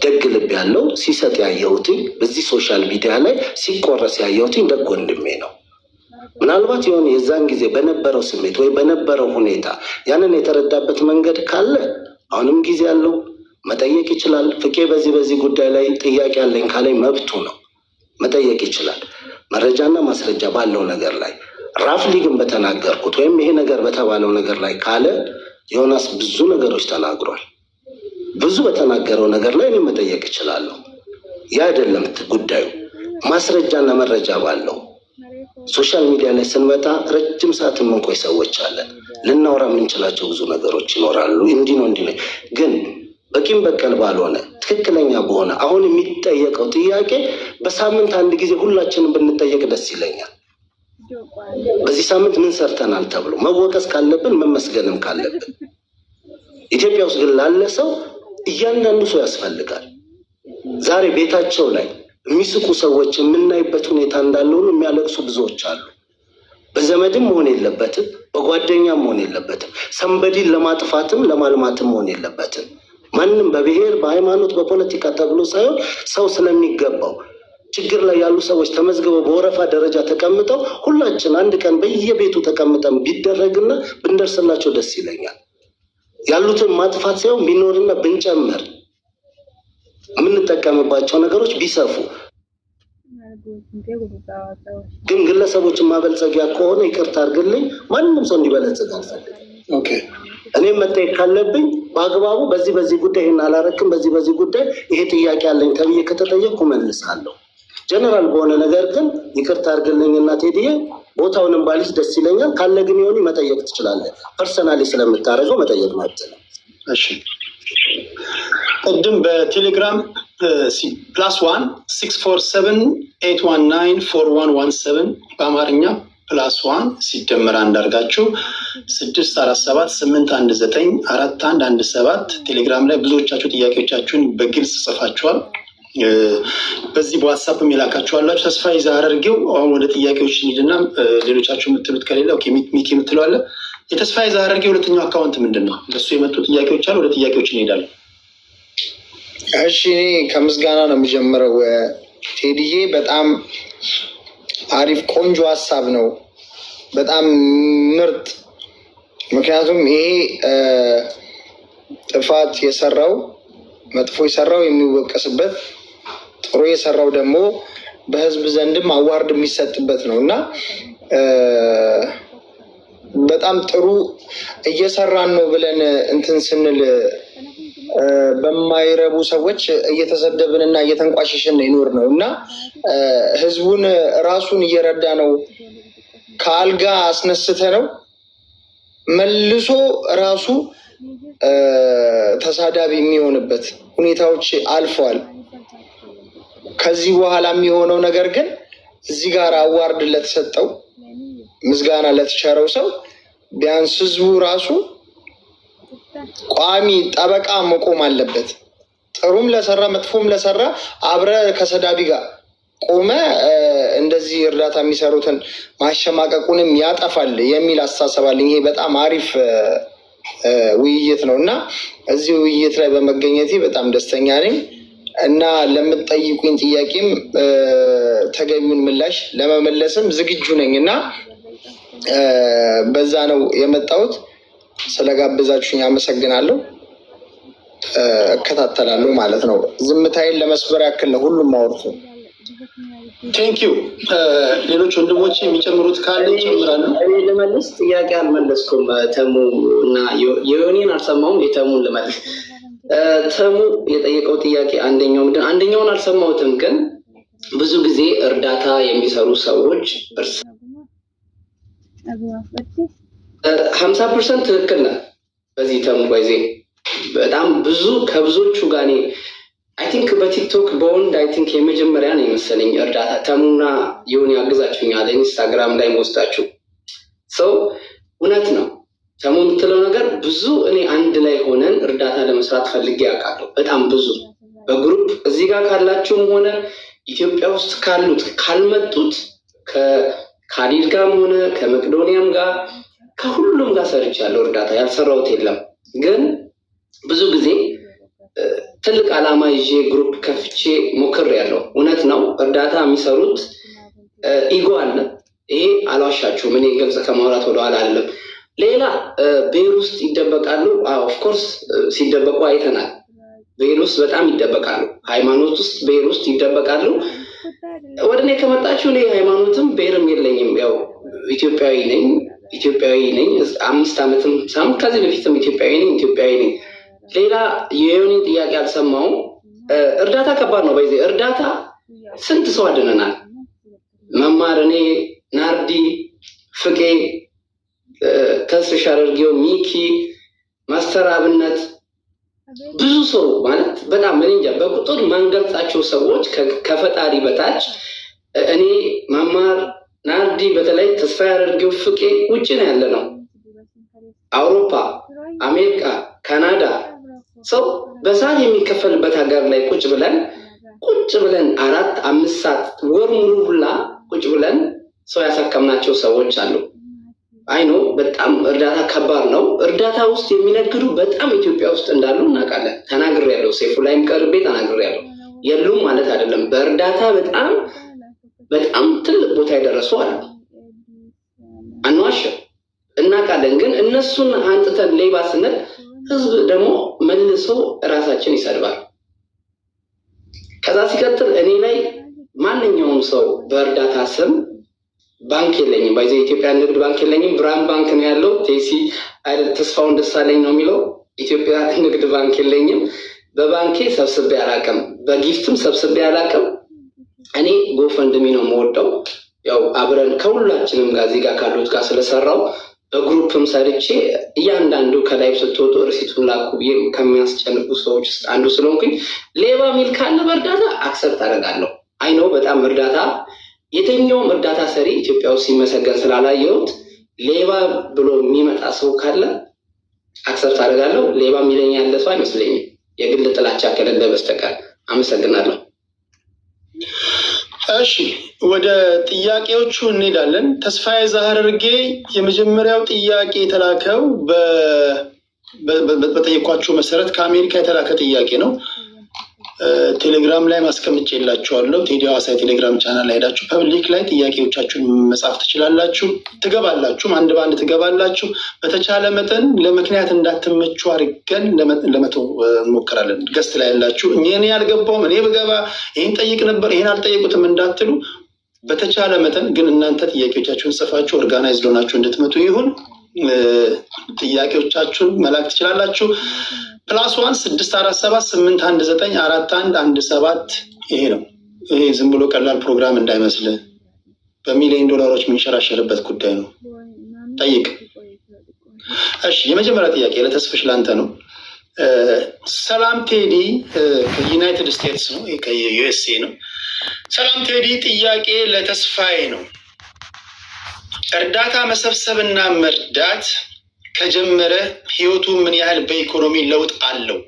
ደግ ልብ ያለው ሲሰጥ ያየሁትኝ በዚህ ሶሻል ሚዲያ ላይ ሲቆረስ ያየሁትኝ ደግ ወንድሜ ነው። ምናልባት የሆነ የዛን ጊዜ በነበረው ስሜት ወይ በነበረው ሁኔታ ያንን የተረዳበት መንገድ ካለ አሁንም ጊዜ ያለው መጠየቅ ይችላል። ፍቄ በዚህ ጉዳይ ላይ ጥያቄ ያለኝ ካለኝ መብቱ ነው፣ መጠየቅ ይችላል። መረጃና ማስረጃ ባለው ነገር ላይ ራፍሊ ግን በተናገርኩት ወይም ይሄ ነገር በተባለው ነገር ላይ ካለ ዮናስ ብዙ ነገሮች ተናግሯል። ብዙ በተናገረው ነገር ላይ እኔ መጠየቅ እችላለሁ። ያ አይደለም ጉዳዩ። ማስረጃና መረጃ ባለው ሶሻል ሚዲያ ላይ ስንመጣ ረጅም ሰዓት የምንቆይ ሰዎች አለን። ልናወራ የምንችላቸው ብዙ ነገሮች ይኖራሉ። እንዲህ ነው ግን በቂም በቀል ባልሆነ ትክክለኛ በሆነ አሁን የሚጠየቀው ጥያቄ በሳምንት 1 ጊዜ ሁላችንም ብንጠየቅ ደስ ይለኛል። በዚህ ሳምንት ምን ሰርተናል ተብሎ መወቀስ ካለብን መመስገንም ካለብን ኢትዮጵያ ውስጥ ግን ላለ ሰው እያንዳንዱ ሰው ያስፈልጋል። ዛሬ ቤታቸው ላይ የሚስቁ ሰዎች የምናይበት ሁኔታ እንዳለ ሁሉ የሚያለቅሱ ብዙዎች አሉ። በዘመድም መሆን የለበትም፣ በጓደኛም መሆን የለበትም፣ ሰንበዲን ለማጥፋትም ለማልማትም መሆን የለበትም። ማንም በብሔር በሃይማኖት በፖለቲካ ተብሎ ሳይሆን ሰው ስለሚገባው ችግር ላይ ያሉ ሰዎች ተመዝግበው በወረፋ ደረጃ ተቀምጠው ሁላችን 1 ቀን በየቤቱ ተቀምጠን ቢደረግና ብንደርስላቸው ደስ ይለኛል። ያሉትን ማጥፋት ሳይሆን ቢኖርና ብንጨምር የምንጠቀምባቸው ነገሮች ቢሰፉ። ግን ግለሰቦችን ማበልጸጊያ ከሆነ ይቅርታ አድርግልኝ፣ ማንም ሰው እንዲበለጽግ አልፈልግም። እኔም መጠየቅ ካለብኝ በአግባቡ በዚህ ጉዳይ ይህን አላረክም፣ በዚህ ጉዳይ ይሄ ጥያቄ አለኝ ተብዬ ከተጠየቅኩ መልሳለሁ። ጀነራል በሆነ ነገር ግን ይቅርታ አድርግልኝ እና ቴዲዬ ቦታውንም ባልሽ ደስ ይለኛል ካለ ግን የሆነ መጠየቅ ትችላለህ። ፐርሰናሊ ስለምታደርገው መጠየቅ ማለት ነው። እሺ ቅድም በቴሌግራም +1 647 819 4117 በአማርኛ +1 ሲደመር አንዳርጋችሁ 647 819 4117 ቴሌግራም ላይ ብዙዎቻችሁ ጥያቄዎቻችሁን በግልጽ ጽፋችኋል። በዚህ በዋትሳፕ የላካችኋላችሁ። ተስፋዬ ዛረርጌው አሁን ወደ ጥያቄዎች እንሂድና ሌሎቻችሁ የምትሉት ከሌለ ኦኬ ሚኪ የምትለው አለ። የተስፋዬ ዛረርጌው ሁለተኛው አካውንት ምንድን ነው? ለሱ የመጡ ጥያቄዎች አሉ። ወደ ጥያቄዎች እንሄዳለን። እሺ እኔ ከምስጋና ነው የሚጀምረው። ቴዲዬ በጣም አሪፍ ቆንጆ ሀሳብ ነው። በጣም ምርጥ። ምክንያቱም ይሄ ጥፋት የሰራው መጥፎ የሰራው የሚወቀስበት፣ ጥሩ የሰራው ደግሞ በህዝብ ዘንድም አዋርድ የሚሰጥበት ነው እና በጣም ጥሩ እየሰራን ነው ብለን እንትን ስንል በማይረቡ ሰዎች እየተሰደብንና እየተንቋሸሽን ይኖር ነው እና ህዝቡን ራሱን እየረዳ ነው። ከአልጋ አስነስተ ነው መልሶ ራሱ ተሳዳቢ የሚሆንበት ሁኔታዎች አልፈዋል። ከዚህ በኋላ የሚሆነው ነገር ግን እዚህ ጋር አዋርድ ለተሰጠው ምስጋና ለተቸረው ሰው ቢያንስ ህዝቡ ራሱ ቋሚ ጠበቃ መቆም አለበት። ጥሩም ለሰራ መጥፎም ለሰራ አብረ ከሰዳቢ ጋር ቆመ እንደዚህ እርዳታ የሚሰሩትን ማሸማቀቁንም ያጠፋል የሚል አስተሳሰብ አለኝ። ይሄ በጣም አሪፍ ውይይት ነው እና እዚህ ውይይት ላይ በመገኘቴ በጣም ደስተኛ ነኝ እና ለምትጠይቁኝ ጥያቄም ተገቢውን ምላሽ ለመመለስም ዝግጁ ነኝ እና በዛ ነው የመጣሁት። ስለጋበዛችሁኝ አመሰግናለሁ። እከታተላለሁ ማለት ነው። ዝምታዬን ለመስበር ያክል ነው ሁሉም አውርቶ። ቴንኪዩ። ሌሎች ወንድሞች የሚጨምሩት ካለ ይጨምራሉ። እኔ ልመልስ። ጥያቄ አልመለስኩም። ተሙ እና የዮኒን አልሰማሁም። የተሙን ልመልስ። ተሙ የጠየቀው ጥያቄ አንደኛውን አልሰማሁትም፣ ግን ብዙ ጊዜ እርዳታ የሚሰሩ ሰዎች 50% ትክክል ነህ። በዚህ ተሙ ባይዜ በጣም ብዙ ከብዙዎቹ ጋር አይ ቲንክ በቲክቶክ በወንድ አይ ቲንክ የመጀመሪያ ነው የመሰለኝ እርዳታ ተሙና የሆነ ያግዛችሁኛል ኢንስታግራም ላይ ወስዳችሁ ሰው እውነት ነው። ተሙ የምትለው ነገር ብዙ እኔ አንድ ላይ ሆነን እርዳታ ለመስራት ፈልጌ ያውቃለሁ። በጣም ብዙ በግሩፕ እዚህ ጋር ካላችሁም ሆነ ኢትዮጵያ ውስጥ ካሉት ካልመጡት ከካሊድ ጋርም ሆነ ከመቅዶኒያም ጋር ከሁሉም ጋር ሰርቻለሁ። እርዳታ ያልሰራሁት የለም። ግን ብዙ ጊዜ ትልቅ ዓላማ ይዤ ግሩፕ ከፍቼ ሞክሬያለሁ። እውነት ነው እርዳታ የሚሰሩት ኢጎ አለ። ይሄ አልዋሻችሁም። እኔ ግልጽ ከማውራት ወደኋላ አይደለም። ሌላ ብሔር ውስጥ ይደበቃሉ። ኦፍኮርስ ሲደበቁ አይተናል። ብሔር ውስጥ በጣም ይደበቃሉ። ሃይማኖት ውስጥ ብሔር ውስጥ ይደበቃሉ። ወደ እኔ ከመጣችሁ እኔ ሃይማኖትም ብሔርም የለኝም። ያው ኢትዮጵያዊ ነኝ። 5 ዓመትም ሳምንት ከዚህ በፊትም ኢትዮጵያዊ ነኝ። ሌላ የዮኒን ጥያቄ አልሰማውም። እርዳታ ከባድ ነው። በዚህ እርዳታ ስንት ሰው አድነናል። መማር፣ እኔ፣ ናርዲ፣ ፍቄ፣ ተስፍሽ አድርጌው፣ ሚኪ፣ ማስተር አብነት ብዙ ሰው ማለት በጣም እኔ እንጃ በቁጥር ማንገልጻቸው ሰዎች ከፈጣሪ በታች እኔ መማር፣ ናርዲ፣ በተለይ ተስፋ ያደርገው፣ ፍቄ ውጭ ነው ያለ ነው። አውሮፓ፣ አሜሪካ፣ ካናዳ ሰው በሰዓት የሚከፈልበት ሀገር ላይ ቁጭ ብለን 4-5 ሰዓት ወር ሙሉ ሁላ ቁጭ ብለን ሰው ያሳከምናቸው ሰዎች አሉ። አይኖ በጣም እርዳታ ከባድ ነው። እርዳታ ውስጥ የሚነግዱ በጣም ኢትዮጵያ ውስጥ እንዳሉ እናውቃለን። ተናግሬያለሁ። ሴፉ ላይም ቀርቤ ተናግሬያለሁ። የሉም ማለት አይደለም። በእርዳታ በጣም ትልቅ ቦታ የደረሱ አሉ። አንዋሽም፣ እናውቃለን። ግን እነሱን አንጥተን ሌባ ስንል ህዝብ ደግሞ መልሶ ራሳችን ይሰድባል። ከዛ ሲቀጥል እኔ ላይ ማንኛውም ሰው በእርዳታ ስም ባንክ የለኝም። ባይዘ ኢትዮጵያ ንግድ ባንክ የለኝም። ብርሃን ባንክ ነው ያለው። ቴሲ ተስፋውን ደሳለኝ ነው የሚለው። ኢትዮጵያ ንግድ ባንክ የለኝም። በባንኬ ሰብስቤ አላውቅም። በጊፍትም ሰብስቤ አላውቅም። እኔ ጎፈንድሚ ነው የምወደው። ያው አብረን ከሁላችንም ጋር እዚህ ጋር ካሉት ጋር ስለሰራው በግሩፕም ሰርቼ እያንዳንዱ ከላይ ስትወጡ ርሲቱን ላኩ ብዬ ከሚያስጨንቁ ሰዎች ውስጥ አንዱ ስለሆንኩኝ ሌባ ሚል ካለ በእርዳታ አክሰፕት አደርጋለሁ። አይነው በጣም እርዳታ የትኛውም እርዳታ ሰሪ ኢትዮጵያ ውስጥ ሲመሰገን ስላላየሁት ሌባ ብሎ የሚመጣ ሰው ካለ አክሰፕት አደርጋለሁ። ሌባ የሚለኝ ያለ ሰው አይመስለኝም፣ የግል ጥላቻ ከሌለ በስተቀር። አመሰግናለሁ። እሺ ወደ ጥያቄዎቹ እንሄዳለን። ተስፋዬ ዛህርጌ የመጀመሪያው ጥያቄ የተላከው በጠየኳችሁ መሰረት ከአሜሪካ የተላከ ጥያቄ ነው። ቴሌግራም ላይ ማስቀምጬላችኋለሁ። ቴዲ ሐዋሳ ቴሌግራም ቻናል ላይ ሄዳችሁ ፐብሊክ ላይ ጥያቄዎቻችሁን መጻፍ ትችላላችሁ። ትገባላችሁ፣ አንድ በአንድ ትገባላችሁ። በተቻለ መጠን ለምክንያት እንዳትመቹ አድርገን ለመተው እንሞክራለን። ገስት ላይ ያላችሁ እኔ ያልገባውም እኔ ብገባ ይህን ጠይቅ ነበር ይህን አልጠየቁትም እንዳትሉ፣ በተቻለ መጠን ግን እናንተ ጥያቄዎቻችሁን ጽፋችሁ ኦርጋናይዝድ ሆናችሁ እንድትመጡ ይሁን። ጥያቄዎቻችሁን መላክ ትችላላችሁ። +1 647 819 4117 ይሄ ነው። ይሄ ዝም ብሎ ቀላል ፕሮግራም እንዳይመስል በሚሊዮን ዶላሮች የሚንሸራሸርበት ጉዳይ ነው። ጠይቅ። እሺ፣ የመጀመሪያ ጥያቄ ለተስፍሽ ላንተ ነው። ሰላም ቴዲ ከዩናይትድ ስቴትስ ነው፣ ከዩኤስኤ ነው። ሰላም ቴዲ፣ ጥያቄ ለተስፋዬ ነው። እርዳታ መሰብሰብና መርዳት ከጀመረ ህይወቱ ምን ያህል በኢኮኖሚ ለውጥ አለው?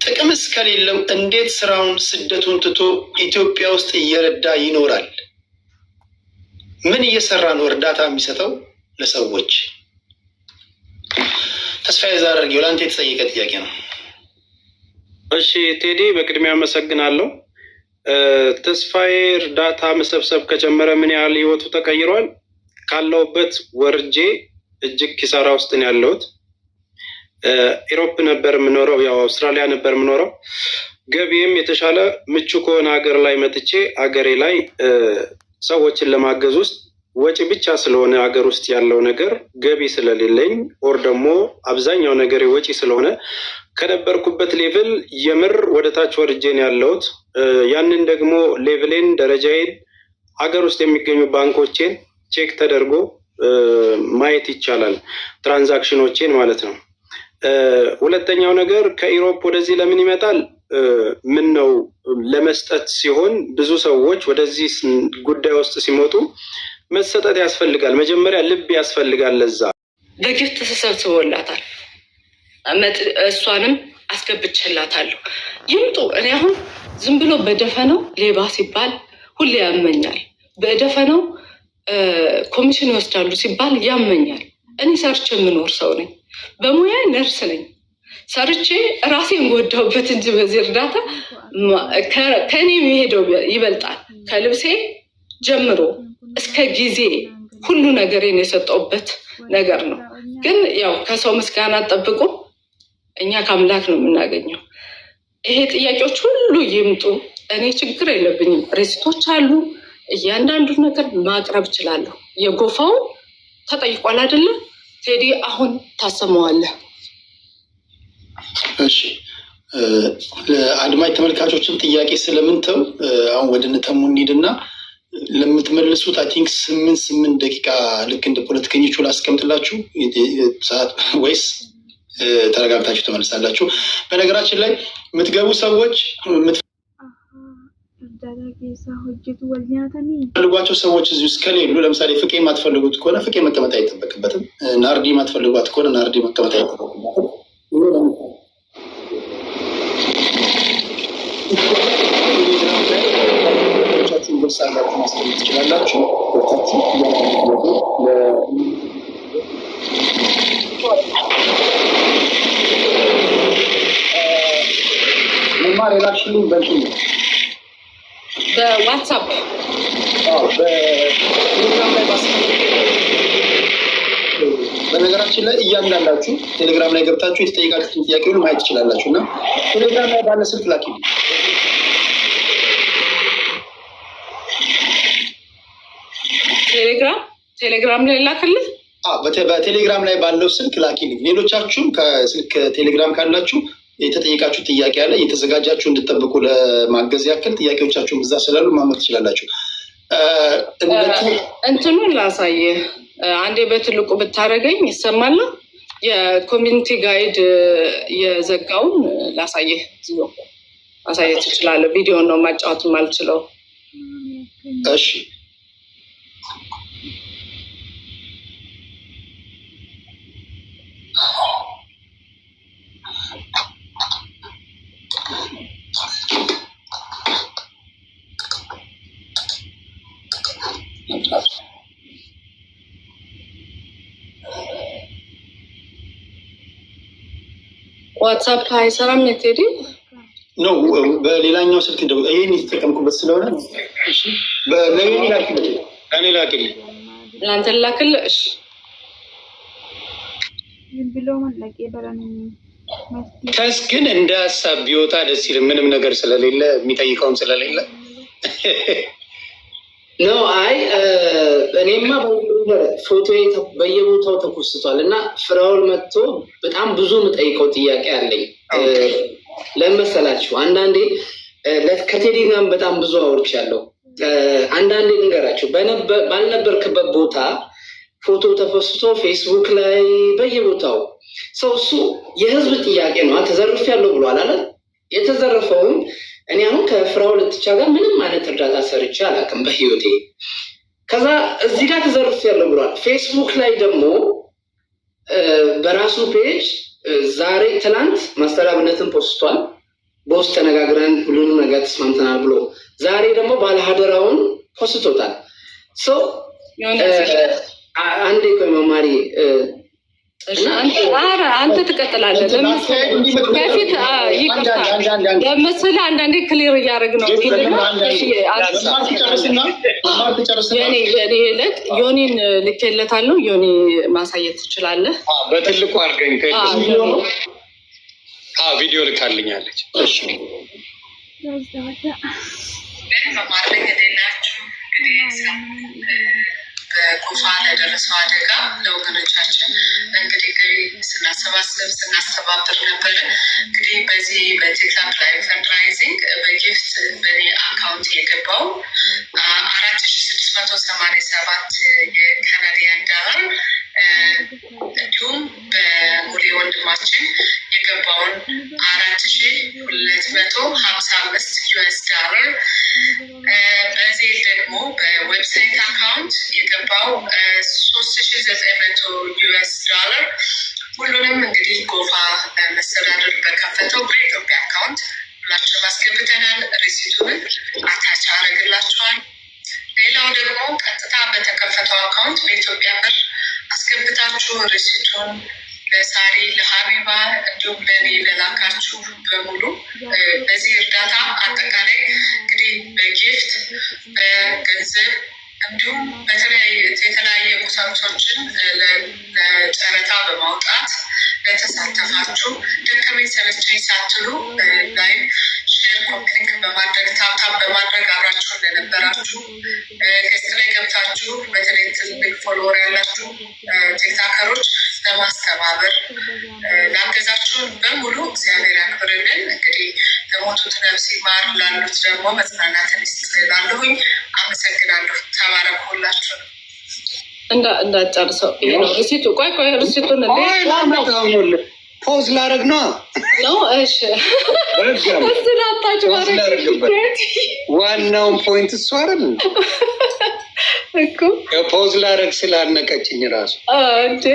ጥቅምስ ከሌለው እንዴት ስራውን ስደቱን ትቶ ኢትዮጵያ ውስጥ እየረዳ ይኖራል? ምን እየሰራ ነው እርዳታ የሚሰጠው ለሰዎች? ተስፋዬ ዛረርጌው ለአንተ የተጠየቀ ጥያቄ ነው። እሺ ቴዲ፣ በቅድሚያ አመሰግናለሁ። ተስፋዬ እርዳታ መሰብሰብ ከጀመረ ምን ያህል ህይወቱ ተቀይሯል? ካለውበት ወርጄ እጅግ ኪሳራ ውስጥ ነው ያለሁት። ኢሮፕ ነበር የምኖረው፣ ያው አውስትራሊያ ነበር የምኖረው። ገቢም የተሻለ ምቹ ከሆነ ሀገር ላይ መጥቼ ሀገሬ ላይ ሰዎችን ለማገዝ ውስጥ ወጪ ብቻ ስለሆነ ሀገር ውስጥ ያለው ነገር ገቢ ስለሌለኝ ኦር ደግሞ አብዛኛው ነገር ወጪ ስለሆነ ከነበርኩበት ሌቭል የምር ወደ ታች ወርጄ ነው ያለሁት። ያንን ደግሞ ሌቭሌን ደረጃዬን ሀገር ውስጥ የሚገኙ ባንኮቼን ቼክ ተደርጎ ማየት ይቻላል፣ ትራንዛክሽኖቼን ማለት ነው። ሁለተኛው ነገር ከኢሮፕ ወደዚህ ለምን ይመጣል? ምን ነው ለመስጠት ሲሆን ብዙ ሰዎች ወደዚህ ጉዳይ ውስጥ ሲመጡ መሰጠት ያስፈልጋል። መጀመሪያ ልብ ያስፈልጋል። ለዛ በጊፍት ተሰብስቦላታል። እሷንም አስገብቼላታለሁ። ይምጡ። እኔ አሁን ዝም ብሎ በደፈነው ሌባ ሲባል ሁሌ ያመኛል። በደፈነው ኮሚሽን ይወስዳሉ ሲባል ያመኛል። እኔ ሰርቼ የምኖር ሰው ነኝ። በሙያ ነርስ ነኝ። ሰርቼ ራሴን ጎዳሁበት እንጂ በዚህ እርዳታ ከኔ የሚሄደው ይበልጣል። ከልብሴ ጀምሮ እስከ ጊዜ ሁሉ ነገሬን የሰጠውበት ነገር ነው። ግን ያው ከሰው ምስጋና ጠብቁ፣ እኛ ከአምላክ ነው የምናገኘው። ይሄ ጥያቄዎች ሁሉ ይምጡ። እኔ ችግር የለብኝም። ሬሲቶች አሉ። እያንዳንዱ ነገር ማቅረብ እችላለሁ። የጎፋውን ተጠይቋል አይደለ ቴዲ? አሁን ታሰማዋለህ። እሺ፣ አድማጭ ተመልካቾችን ጥያቄ ስለምንተው አሁን ወደ ነተሙ እንሂድና ለምትመልሱት አይ ቲንክ 8 ደቂቃ ልክ እንደ ፖለቲከኞቹ ላስቀምጥላችሁ ሰዓት ወይስ ተረጋግታችሁ ተመልሳላችሁ? በነገራችን ላይ የምትገቡ ሰዎች ፈልጓቸው ሰዎች እዚህ ውስጥ ከሌሉ፣ ለምሳሌ ፍቄ የማትፈልጉት ከሆነ ፍቄ መቀመጥ አይጠበቅበትም። ናርዲ የማትፈልጓት ከሆነ ናርዲ መቀመጥ አይጠበቅበትም። ሳላችሁ ማስቀመጥ ትችላላችሁ። ወርታችሁ መማር የላክሽልኝ በእንትን ነው በዋትሳፕ በቴሌግራም ላይ ማስቀመጥ። በነገራችን ላይ እያንዳንዳችሁ ቴሌግራም ላይ ገብታችሁ የተጠየቃችሁትን ጥያቄ ሁሉ ማየት ትችላላችሁ እና ቴሌግራም ላይ ባለ ስልክ ላኪልኝ። ቴሌግራም ላይ ላክልህ። በቴሌግራም ላይ ባለው ስልክ ላኪልኝ። ሌሎቻችሁም ከስልክ ቴሌግራም ካላችሁ የተጠየቃችሁ ጥያቄ አለ፣ የተዘጋጃችሁ እንድጠብቁ ለማገዝ ያክል ጥያቄዎቻችሁን ብዛ ስላሉ ማመት ትችላላችሁ። እንትኑን ላሳየህ። አንዴ በትልቁ ብታደርገኝ ይሰማል። የኮሚኒቲ ጋይድ የዘጋውን ላሳየህ። ማሳየት ትችላለህ። ቪዲዮን ነው ማጫወት ማልችለው። እሺ ዋትሳፕ አይሰራም ቴዲ? ነው በሌላኛው ስልክ እንደው ይሄን የተጠቀምኩበት ስለሆነ እሺ በለኔ ላክልኝ እኔ ላክልኝ ለአንተ ላክልህ እሺ ከስ ግን እንደ ሀሳብ ቢወጣ ደስ ይል ምንም ነገር ስለሌለ የሚጠይቀውም ስለሌለ ነው አይ እኔማ ፎቶ በየቦታው ተኮስቷል እና ፍራውል መጥቶ በጣም ብዙ የምጠይቀው ጥያቄ አለኝ ለመሰላችሁ አንዳንዴ ከቴዲ ጋር በጣም ብዙ አውርቻለሁ አንዳንዴ ልንገራችሁ ባልነበርክበት ቦታ ፎቶ ተፈስቶ ፌስቡክ ላይ በየቦታው ሰው እሱ የህዝብ ጥያቄ ነው ተዘርፌያለሁ ብሏል አለ የተዘረፈውን እኔ አሁን ከፍራውል ልትቻ ጋር ምንም አይነት እርዳታ ሰርቼ አላውቅም በህይወቴ ከዛ እዚህ ጋር ተዘርፌያለሁ ብሏል ፌስቡክ ላይ ደግሞ በራሱ ፔጅ ዛሬ ትላንት ማስተራብነትን ፖስቷል በውስጥ ተነጋግረን ሁሉንም ነገር ተስማምተናል ብሎ ዛሬ ደግሞ ባለሀደራውን ፖስቶታል ሰው አንዴ ቆይ መማሪ አንተ ትቀጥላለህ ከፊት ይቅርታ ለምሳሌ አንዳንዴ ክሊር እያደረግን ነው የኔ ዕለት ዮኒን ልኬለታለሁ ዮኒ ማሳየት ትችላለህ በትልቁ አድርገኝ ቪዲዮ ልካልኛለች እሺ በጎፋ ለደረሰው አደጋ ለወገኖቻችን እንግዲህ ስናሰባስብ ስናስተባብር ነበረ እንግዲህ በዚህ በቲክታክ ላይ ፈንድራይዚንግ በጊፍት በኔ አካውንት የገባው 4687 የካናዲያን ዶላር እንዲሁም በሙሌ ወንድማችን የገባውን 4255 ዩኤስ ዶላር በዚህ ደግሞ በዌብሳይት አካውንት የገባው 3900 ዩኤስ ዶላር ሁሉንም እንግዲህ ጎፋ መስተዳድር በከፈተው በኢትዮጵያ አካውንት ሁላቸው ማስገብተናል ሪሲቱን አታች አረግላቸዋል ሌላው ደግሞ ቀጥታ በተከፈተው አካውንት በኢትዮጵያ ብር አስገብታችሁ ሪሲቱን ለሳሪ ለሀቢባ እንዲሁም ለኔ ለላካችሁ በሙሉ በዚህ እርዳታ አጠቃላይ እንግዲህ በጊፍት በገንዘብ እንዲሁም የተለያየ ቁሳቁሶችን ለጨረታ በማውጣት ለተሳተፋችሁ ደከመኝ ሰለቸኝ ሳትሉ ላይቭ ሼር ኮምፕሊክ በማድረግ ታብታብ በማድረግ አብራችሁን ለነበራችሁ ገስት ላይ ገብታችሁ በተለይ ትልቅ ፎሎወር ያላችሁ ቲክታከሮች በማስተባበር ላገዛችሁን በሙሉ እግዚአብሔር ያክብርልን። እንግዲህ ለሞቱት ነፍስ ይማር፣ ላሉት ደግሞ መጽናናትን ይስጥ እላለሁኝ። አመሰግናለሁ። ተባረኩላችሁ። እንዳጨርሰው ይሄ ነው ሪሲቱ። ቆይ ሪሲቱን ፖዝ ላደርግ ነው። እሺ ዋናውን ፖይንት እሱ አይደል እኮ ፖዝ ላደርግ ስላነቀችኝ ራሱ እንዴ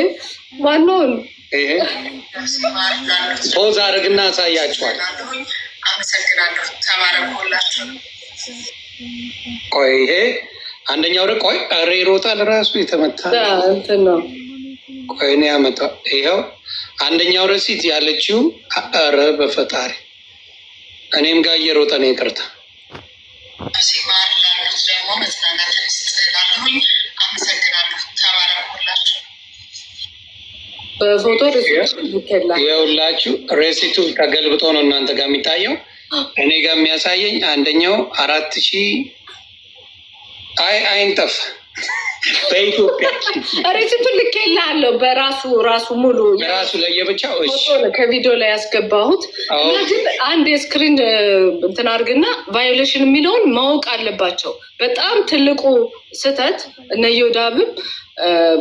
ዋናውን ይሄ ፖዝ አድርግና አሳያችኋል። አመሰግናለሁ። ተባረኩላችሁ። ቆይ ይሄ አንደኛው ደግሞ ቆይ ኧረ ይሮጣል ራሱ የተመታ እንትን ነው። ቆይ እኔ ያመጣው ይኸው አንደኛው ረሲት ያለችው ኧረ በፈጣሪ እኔም ጋር እየሮጠ ነው። ይቅርታ ሲማር ላሉት ደግሞ መጽናናት ይስጥላለሁኝ። አመሰግናለሁ። ተባረኩላችሁ። በፎቶ ይኸውላችሁ ሬሲቱ ተገልብጦ ነው እናንተ ጋር የሚታየው። እኔ ጋር የሚያሳየኝ አንደኛው 4000 አይንጠፍ በኢትዮጵያ ሬሲቱን ልኬልሃለሁ። በራሱ ሙሉ ራሱ ለየብቻው ከቪዲዮ ላይ ያስገባሁት እና ግን አንድ የስክሪን እንትን አድርግና ቫዮሌሽን የሚለውን ማወቅ አለባቸው። በጣም ትልቁ ስህተት እነ ዮዳብም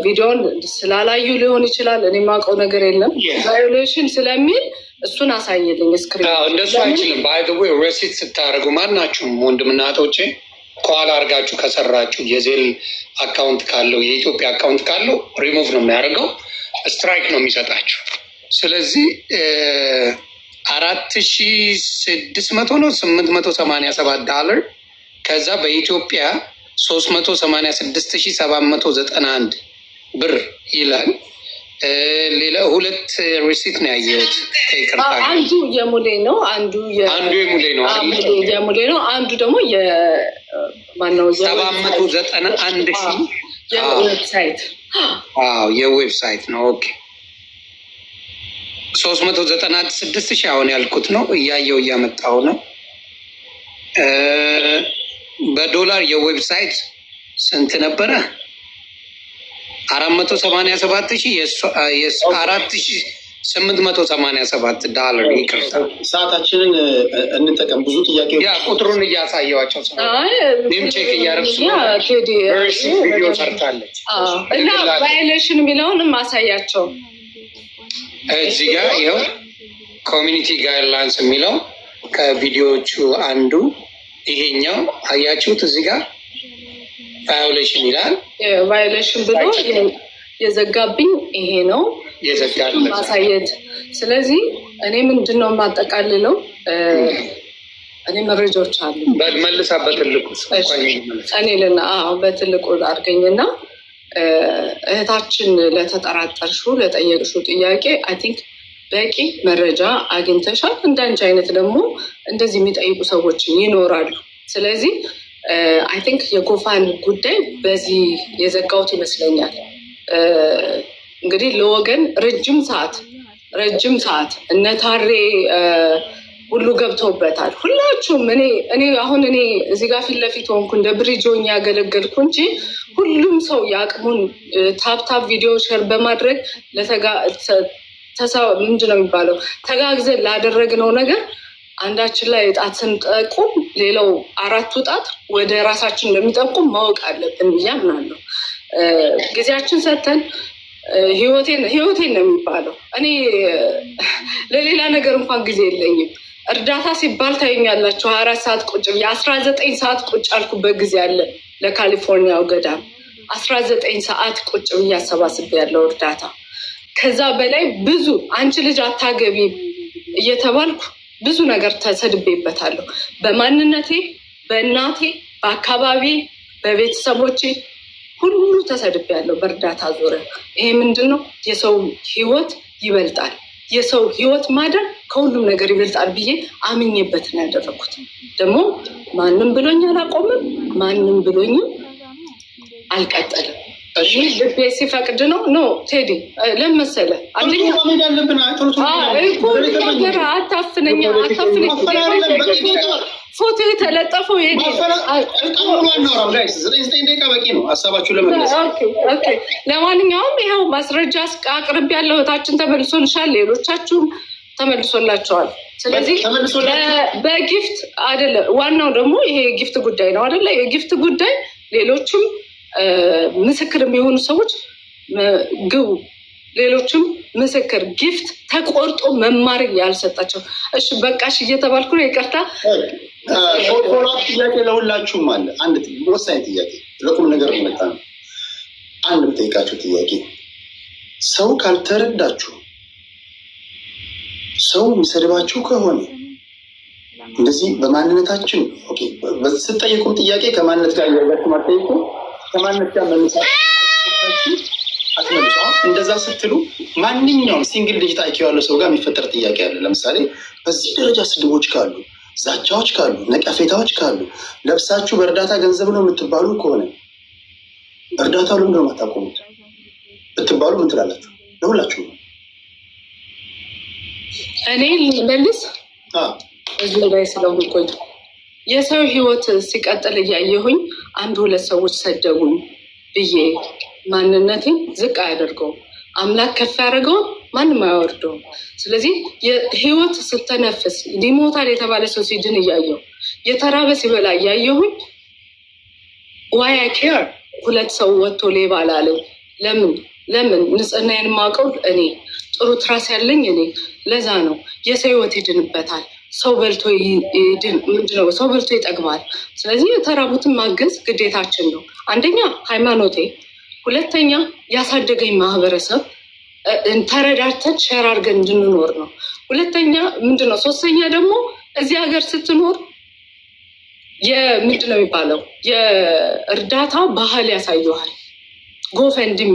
ቪዲዮን ስላላዩ ሊሆን ይችላል። እኔ የማውቀው ነገር የለም። ቫዮሌሽን ስለሚል እሱን አሳየልኝ ስክሪን። እንደሱ አይችልም። ባይ ዘ ዌይ ሬሲት ስታደርጉ ማናችሁም ወንድምና እህቶቼ ከኋላ አድርጋችሁ ከሰራችሁ የዜል አካውንት ካለው የኢትዮጵያ አካውንት ካለው ሪሙቭ ነው የሚያደርገው፣ ስትራይክ ነው የሚሰጣችሁ። ስለዚህ 4600 ነው 887 ዶላር ከዛ በኢትዮጵያ 386791 ብር ይላል። ሌላ ሁለት ሪሲት ነው ያየሁት። አንዱ የሙሌ ነው፣ አንዱ የሙሌ ነው፣ የሙሌ ነው። አንዱ ደግሞ የማነው 791,000 የዌብሳይት የዌብሳይት ነው። ኦኬ 396,000 አሁን ያልኩት ነው። እያመጣው ነው። በዶላር የዌብሳይት ስንት ነበረ? 487,000 $4,887 $4,887 ይቅርታ። ሰዓታችንን እንጠቀም። ብዙ ጥያቄዎች ቁጥሩን እያሳየዋቸው እኔም ቼክ እያደረግኩ ቪዲዮ ሰርታለች እና ቫይሌሽን የሚለውን ማሳያቸው እዚህ ጋር ይኸው ኮሚኒቲ ጋይድላይንስ የሚለው ከቪዲዮዎቹ አንዱ ይሄኛው አያችሁት። እዚህ ጋር ቫዮሌሽን ይላል። ቫዮሌሽን ብሎ የዘጋብኝ ይሄ ነው ማሳየት። ስለዚህ እኔ ምንድነው የማጠቃልለው? እኔ መረጃዎች አሉ መልሳ በትልቁ በትልቁ አድርገኝና እህታችን ለተጠራጠርሽው ለጠየቅሽው ጥያቄ አይ ቲንክ በቂ መረጃ አግኝተሻል። እንዳንቺ አይነት ደግሞ እንደዚህ የሚጠይቁ ሰዎች ይኖራሉ። ስለዚህ አይ ቲንክ የጎፋን ጉዳይ በዚህ የዘጋሁት ይመስለኛል። እንግዲህ ለወገን ረጅም ሰዓት እነ ታሬ ሁሉ ገብተውበታል። ሁላችሁም እኔ አሁን እዚህ ጋር ፊት ለፊት ሆንኩ እንደ ብሪጆኝ ያገለገልኩ እንጂ ሁሉም ሰው የአቅሙን ታፕታፕ ቪዲዮ ሼር በማድረግ ምንድነው የሚባለው ተጋግዘን ላደረግነው ነገር አንዳችን ላይ ጣት ስንጠቁም ሌላው 4 ጣት ወደ ራሳችን እንደሚጠቁም ማወቅ አለብን ብዬ አምናለሁ። ጊዜያችን ሰጥተን ህይወቴን ነው የሚባለው። እኔ ለሌላ ነገር እንኳን ጊዜ የለኝም። እርዳታ ሲባል ታዩኛላችሁ 24 ሰዓት ቁጭ 19 ሰዓት ቁጭ አልኩበት ጊዜ አለ። ለካሊፎርኒያው ገዳም 19 ሰዓት ቁጭ ብዬ አሰባስቤ ያለው እርዳታ። ከዛ በላይ ብዙ አንቺ ልጅ አታገቢ እየተባልኩ ብዙ ነገር ተሰድቤበታለሁ። በማንነቴ፣ በእናቴ፣ በአካባቢ፣ በቤተሰቦቼ ሁሉ ተሰድቤያለሁ በእርዳታ ዙሪያ። ይሄ ምንድነው? የሰው ህይወት ይበልጣል፣ የሰው ህይወት ማዳን ከሁሉም ነገር ይበልጣል ብዬ አምኜበት ነው ያደረኩት። ደግሞ ማንም ብሎኝ አላቆምም፣ ማንም ብሎኝም አልቀጠልም። ልቤ ሲፈቅድ ነው ቴዲ ለመሰለ አታፍነኛ ፎቶ የተለጠፈው ለማንኛውም ይኸው ማስረጃ አቅርብ ያለው እህታችን ተመልሶልሻል፣ ሌሎቻችሁም ተመልሶላቸዋል። ስለዚህ በጊፍት አይደለም ዋናው ደግሞ ይሄ የጊፍት ጉዳይ ነው አይደለ? የጊፍት ጉዳይ ሌሎችም ምስክር የሚሆኑ ሰዎች ግቡ። ሌሎችም ምስክር ጊፍት ተቆርጦ መማር ያልሰጣቸው እሺ በቃሽ እየተባልኩ ነው። ይቅርታ። ጥያቄ ለሁላችሁም አለ። አንድ ወሳኝ ጥያቄ ለቁም ነገር የመጣ ነው። አንድ የምጠይቃችሁ ጥያቄ ሰው ካልተረዳችሁ፣ ሰው የሚሰድባችሁ ከሆነ እንደዚህ በማንነታችን ስትጠይቁም ጥያቄ ከማንነት ጋር ያላችሁ ማጠይቁ ከማንነት ጋር እንደዛ ስትሉ ማንኛውም ሲንግል ዲጂት አይኪው ያለው ሰው ጋር የሚፈጠር ጥያቄ አለ። ለምሳሌ በዚህ ደረጃ ስድቦች ካሉ፣ ዛቻዎች ካሉ፣ ነቀፌታዎች ካሉ ለብሳችሁ በእርዳታ ገንዘብ ነው የምትባሉ ከሆነ እርዳታው ለምን ነው የማታቆሙት ብትባሉ ምን ትላላችሁ? ለሁላችሁ እኔ መልስ እዚህ ላይ ስለሆንኩኝ የሰው ህይወት ሲቀጥል እያየሁኝ 1-2 ሰዎች ሰደቡኝ ብዬ ማንነቴን ዝቅ አያደርገውም። አምላክ ከፍ ያደርገውን ማንም አያወርደውም። ስለዚህ የህይወት ስተነፍስ ሊሞታል የተባለ ሰው ሲድን እያየሁ የተራበ ሲበላ እያየሁኝ ዋይ አይ ኬር 2 ሰው ወጥቶ ሌባ አላለኝ። ለምን ንጽህናዬን የማውቀው እኔ፣ ጥሩ ትራስ ያለኝ እኔ። ለዛ ነው የሰው ህይወት ይድንበታል። ሰው በልቶ ሰው በልቶ ይጠግባል። ስለዚህ የተራቡትን ማገዝ ግዴታችን ነው። አንደኛ ሃይማኖቴ፣ ሁለተኛ ያሳደገኝ ማህበረሰብ ተረዳርተን ሼር አድርገን እንድንኖር ነው። ሁለተኛ ሶስተኛ ደግሞ እዚህ ሀገር ስትኖር የሚባለው የእርዳታ ባህል ያሳየዋል። ጎፈንድሚ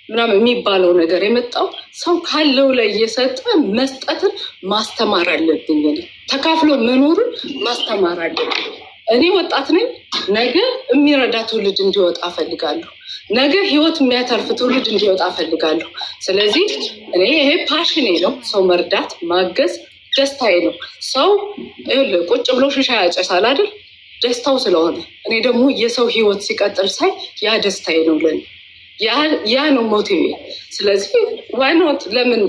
ምናምን የሚባለው ነገር የመጣው ሰው ካለው ላይ እየሰጠ መስጠትን ማስተማር አለብኝ። ተካፍሎ መኖርን ማስተማር አለብኝ። እኔ ወጣት ነኝ። ነገ የሚረዳ ትውልድ እንዲወጣ እፈልጋለሁ። ነገ ህይወት የሚያተርፍ ትውልድ እንዲወጣ እፈልጋለሁ። ስለዚህ እኔ ይሄ ፓሽኔ ነው። ሰው መርዳት ማገዝ ደስታዬ ነው። ሰው ቁጭ ብሎ ሽሻ ያጨሳል አይደል? ደስታው ስለሆነ እኔ ደግሞ የሰው ህይወት ሲቀጥል ሳይ ያ ደስታዬ ነው ለኔ። ያ ነው ሞቲቬ። ስለዚህ ዋይኖት ለምን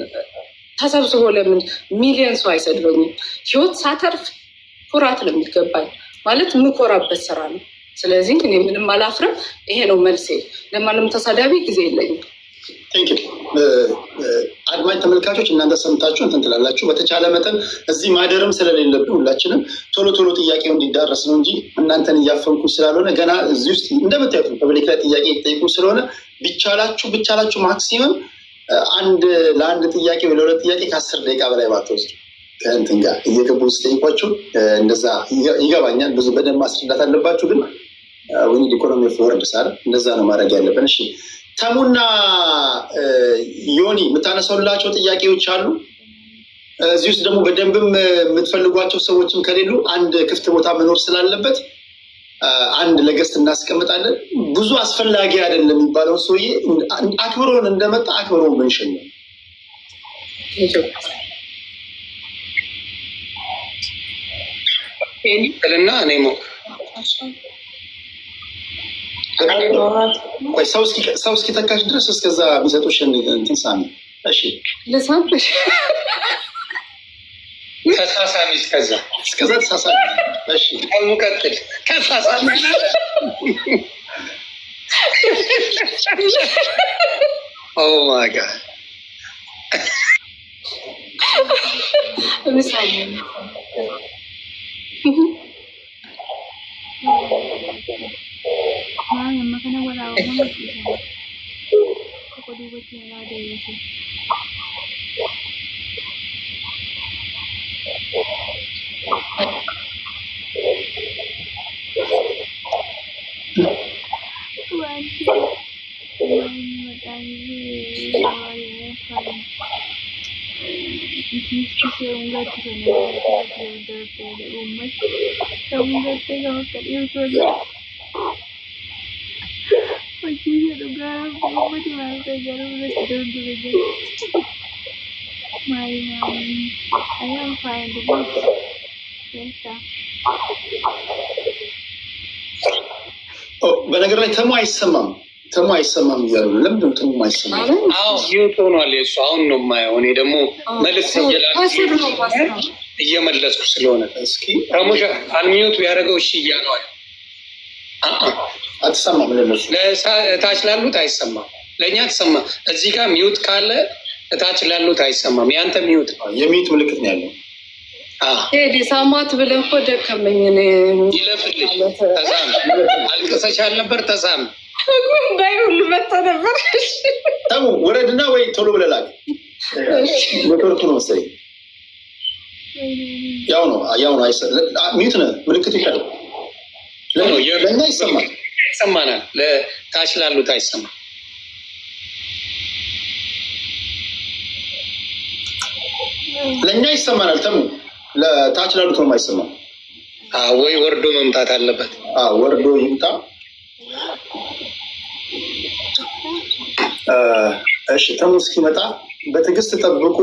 ተሰብስቦ ለምን ሚሊዮን ሰው አይሰድበኝም? ህይወት ሳተርፍ ኩራት ነው የሚገባኝ። ማለት የምኮራበት ስራ ነው። ስለዚህ እኔ ምንም አላፍርም። ይሄ ነው መልሴ። ለማንም ተሳዳቢ ጊዜ የለኝም። አድማጭ ተመልካቾች እናንተ ሰምታችሁ እንትን ትላላችሁ። በተቻለ መጠን እዚህ ማደርም ስለሌለብን ሁላችንም ቶሎ ቶሎ ጥያቄው እንዲዳረስ ነው እንጂ እናንተን እያፈንኩ ስላልሆነ ገና እዚህ ውስጥ እንደምታዩት ፐብሊክ ላይ ጥያቄ ጠይቁ ስለሆነ ቢቻላችሁ ማክሲመም ለአንድ ጥያቄ ወይ ለሁለት ጥያቄ ከ10 ደቂቃ በላይ ባትወስዱ ከእንትን ጋር እየገቡ ስጠይቋችሁ እንደዛ ይገባኛል። ብዙ በደንብ ማስረዳት አለባችሁ። ግን ዊኒድ ኢኮኖሚ ኦፍ ወርድ ሳር እንደዛ ነው ማድረግ ያለብን። እሺ ተሙና ዮኒ የምታነሳውላቸው ጥያቄዎች አሉ። እዚህ ውስጥ ደግሞ በደንብም የምትፈልጓቸው ሰዎችም ከሌሉ አንድ ክፍት ቦታ መኖር ስላለበት አንድ ለገስት እናስቀምጣለን። ብዙ አስፈላጊ አይደለም የሚባለውን ሰውዬ አክብሮን እንደመጣ አክብሮን ብንሸኝ ልና እኔ ሰው እስኪተካሽ ድረስ እስከዛ ቢሰጡሽ እንትን ሳሚ። እሺ ለሳምሽ ተሳሳሚ እስከዛ ተሳሳሚ። እሺ ቀጥል። ተሳሳሚ ኦ ማይ ጋድ በነገር ላይ ተሙ አይሰማም እያሉ ነው። ለምንድን ነው ተሙ አይሰማም? ይሁት ሆኗል። የሱ አሁን ነው የማየው። እኔ ደግሞ መልስ እየመለስኩ ስለሆነ እስኪ ተሙሻ አንሚዩት ቢያደርገው እሺ እያለዋል። አትሰማም። እታች ላሉት አይሰማም፣ ለእኛ ተሰማ። እዚህ ጋር ሚዩት ካለ እታች ላሉት አይሰማም። ያንተ ሚዩት የሚዩት ምልክት ነው ያለው። ቴዲ ሳማት ብለህ እኮ ደከመኝ። ይለፍልሽ። ተሳም አልቅሰሻል ነበር። ተሳም ጉንዳይ ሁሉ መጥቶ ነበር። ተሙ ወረድና ወይ ቶሎ ብለህ ላክ። ኔትወርኩ ነው መሰለኝ። ያው ነው ሚዩት ነው ምልክቱ ይላል። ለእኛ ይሰማናል፣ ለታች ላሉት አይሰማም። ለእኛ ይሰማናል። ተሙ ለታች ላሉት ነው የማይሰማው። ወይ ወርዶ መምጣት አለበት። ወርዶ ይምጣ። እሺ ተሙ እስኪመጣ በትዕግስት ጠብቁ።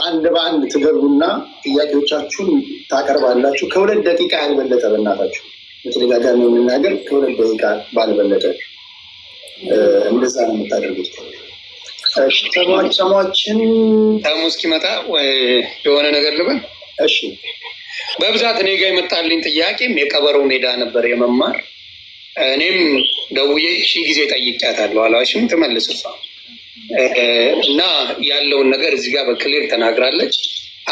አንድ በአንድ ትገቡና ጥያቄዎቻችሁን ታቀርባላችሁ። ከ2 ደቂቃ ያልበለጠ በእናታችሁ በተደጋጋሚ የምናገር ከ2 ደቂቃ ባልበለጠ እንደዛ ነው የምታደርጉት። ተሟችን ተሙ እስኪመጣ የሆነ ነገር ልበል። እሺ በብዛት እኔ ጋር የመጣልኝ ጥያቄም የቀበሮ ሜዳ ነበር የመማር። እኔም ደውዬ 1000 ጊዜ ጠይቄያታለሁ። አላዋሽም፣ ትመልስ እሷ እና ያለውን ነገር እዚህ ጋር በክሊር ተናግራለች።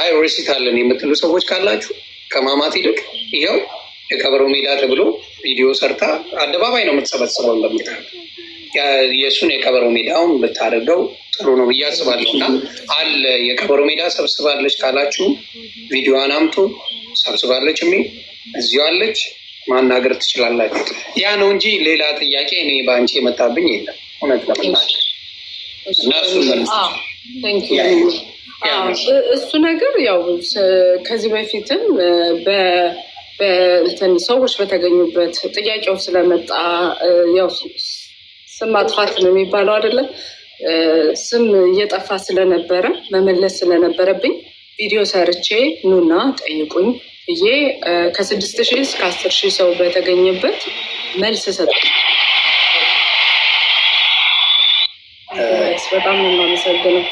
አይ ሪሲት አለን የምትሉ ሰዎች ካላችሁ ከማማት ይልቅ ይኸው የቀበሮ ሜዳ ተብሎ ቪዲዮ ሰርታ አደባባይ ነው የምትሰበስበው። እንደምታውቅ የእሱን የቀበሮ ሜዳውን ብታደርገው ጥሩ ነው ብዬ አስባለሁ። እና አለ የቀበሮ ሜዳ ሰብስባለች ካላችሁ ቪዲዮዋን አምጡ። ሰብስባለች የሚል እዚሁ አለች፣ ማናገር ትችላላችሁ። ያ ነው እንጂ ሌላ ጥያቄ እኔ በአንቺ የመጣብኝ የለም። እውነት ለመናገር እና እሱን መልስ እሱ ነገር ያው ከዚህ በፊትም በእንትን ሰዎች በተገኙበት ጥያቄው ስለመጣ ያው ስም ማጥፋት ነው የሚባለው አይደለም። ስም እየጠፋ ስለነበረ መመለስ ስለነበረብኝ ቪዲዮ ሰርቼ ኑና ጠይቁኝ ብዬ ከ6,000 እስከ 10,000 ሰው በተገኘበት መልስ ሰጠ። በጣም ነው የማመሰግነው።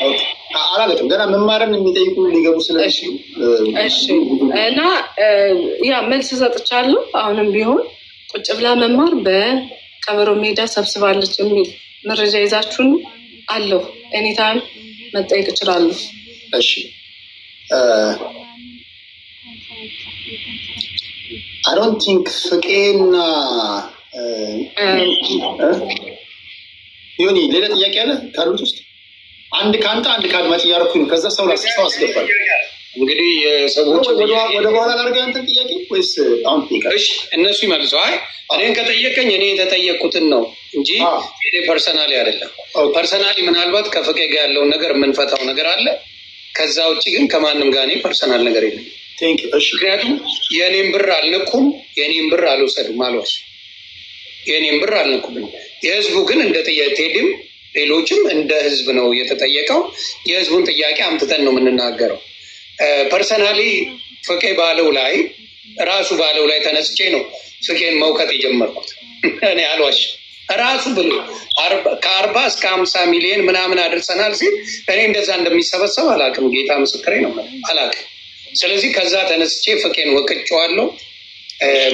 አላገጥም ገና መማርን የሚጠይቁ ሊገቡ ስለዚህ እሺ። እና ያ መልስ ሰጥቻለሁ። አሁንም ቢሆን ቁጭ ብላ መማር በቀበሮ ሜዳ ሰብስባለች የሚል መረጃ ይዛችሁን አለሁ። ኤኒታይም መጠየቅ እችላለሁ። እሺ I don't think ፍቄና ዮኒ ሌላ ጥያቄ አለ ካሉት ውስጥ አንድ ከአንተ አንድ ከአድማጭ እያደረኩኝ ከዛ ሰው አስገባል። እንግዲህ የሰዎች ወደ በኋላ ላድርገህ አንተን ጥያቄ ወይስ አሁን ትጠይቃለህ? እሺ እነሱ ይመልሱ። አይ እኔን ከጠየቀኝ እኔ የተጠየቅኩትን ነው እንጂ እኔ ፐርሰናሊ አይደለም። ፐርሰናሊ ምናልባት ከፍቄ ጋር ያለውን ነገር የምንፈታው ነገር አለ። ከዛ ውጭ ግን ከማንም ጋር እኔ ፐርሰናል ነገር የለም። ምክንያቱም የእኔም ብር አልነኩም፣ የእኔም ብር አልወሰድም፣ አልዋሽ የእኔም ብር አልነኩም። የህዝቡ ግን እንደ ቴዲም ሌሎችም እንደ ህዝብ ነው የተጠየቀው። የህዝቡን ጥያቄ አምጥተን ነው የምንናገረው። ፐርሰናሊ ፍቄ ባለው ላይ ራሱ ባለው ላይ ተነስቼ ነው ፍቄን መውቀጥ የጀመርኩት። እኔ አልዋሽ ራሱ ብሎ ከ40 እስከ 50 ሚሊዮን ምናምን አድርሰናል ሲል እኔ እንደዛ እንደሚሰበሰብ አላውቅም። ጌታ ምስክሬ ነው አላውቅም። ስለዚህ ከዛ ተነስቼ ፍቄን ወቅጬዋለሁ።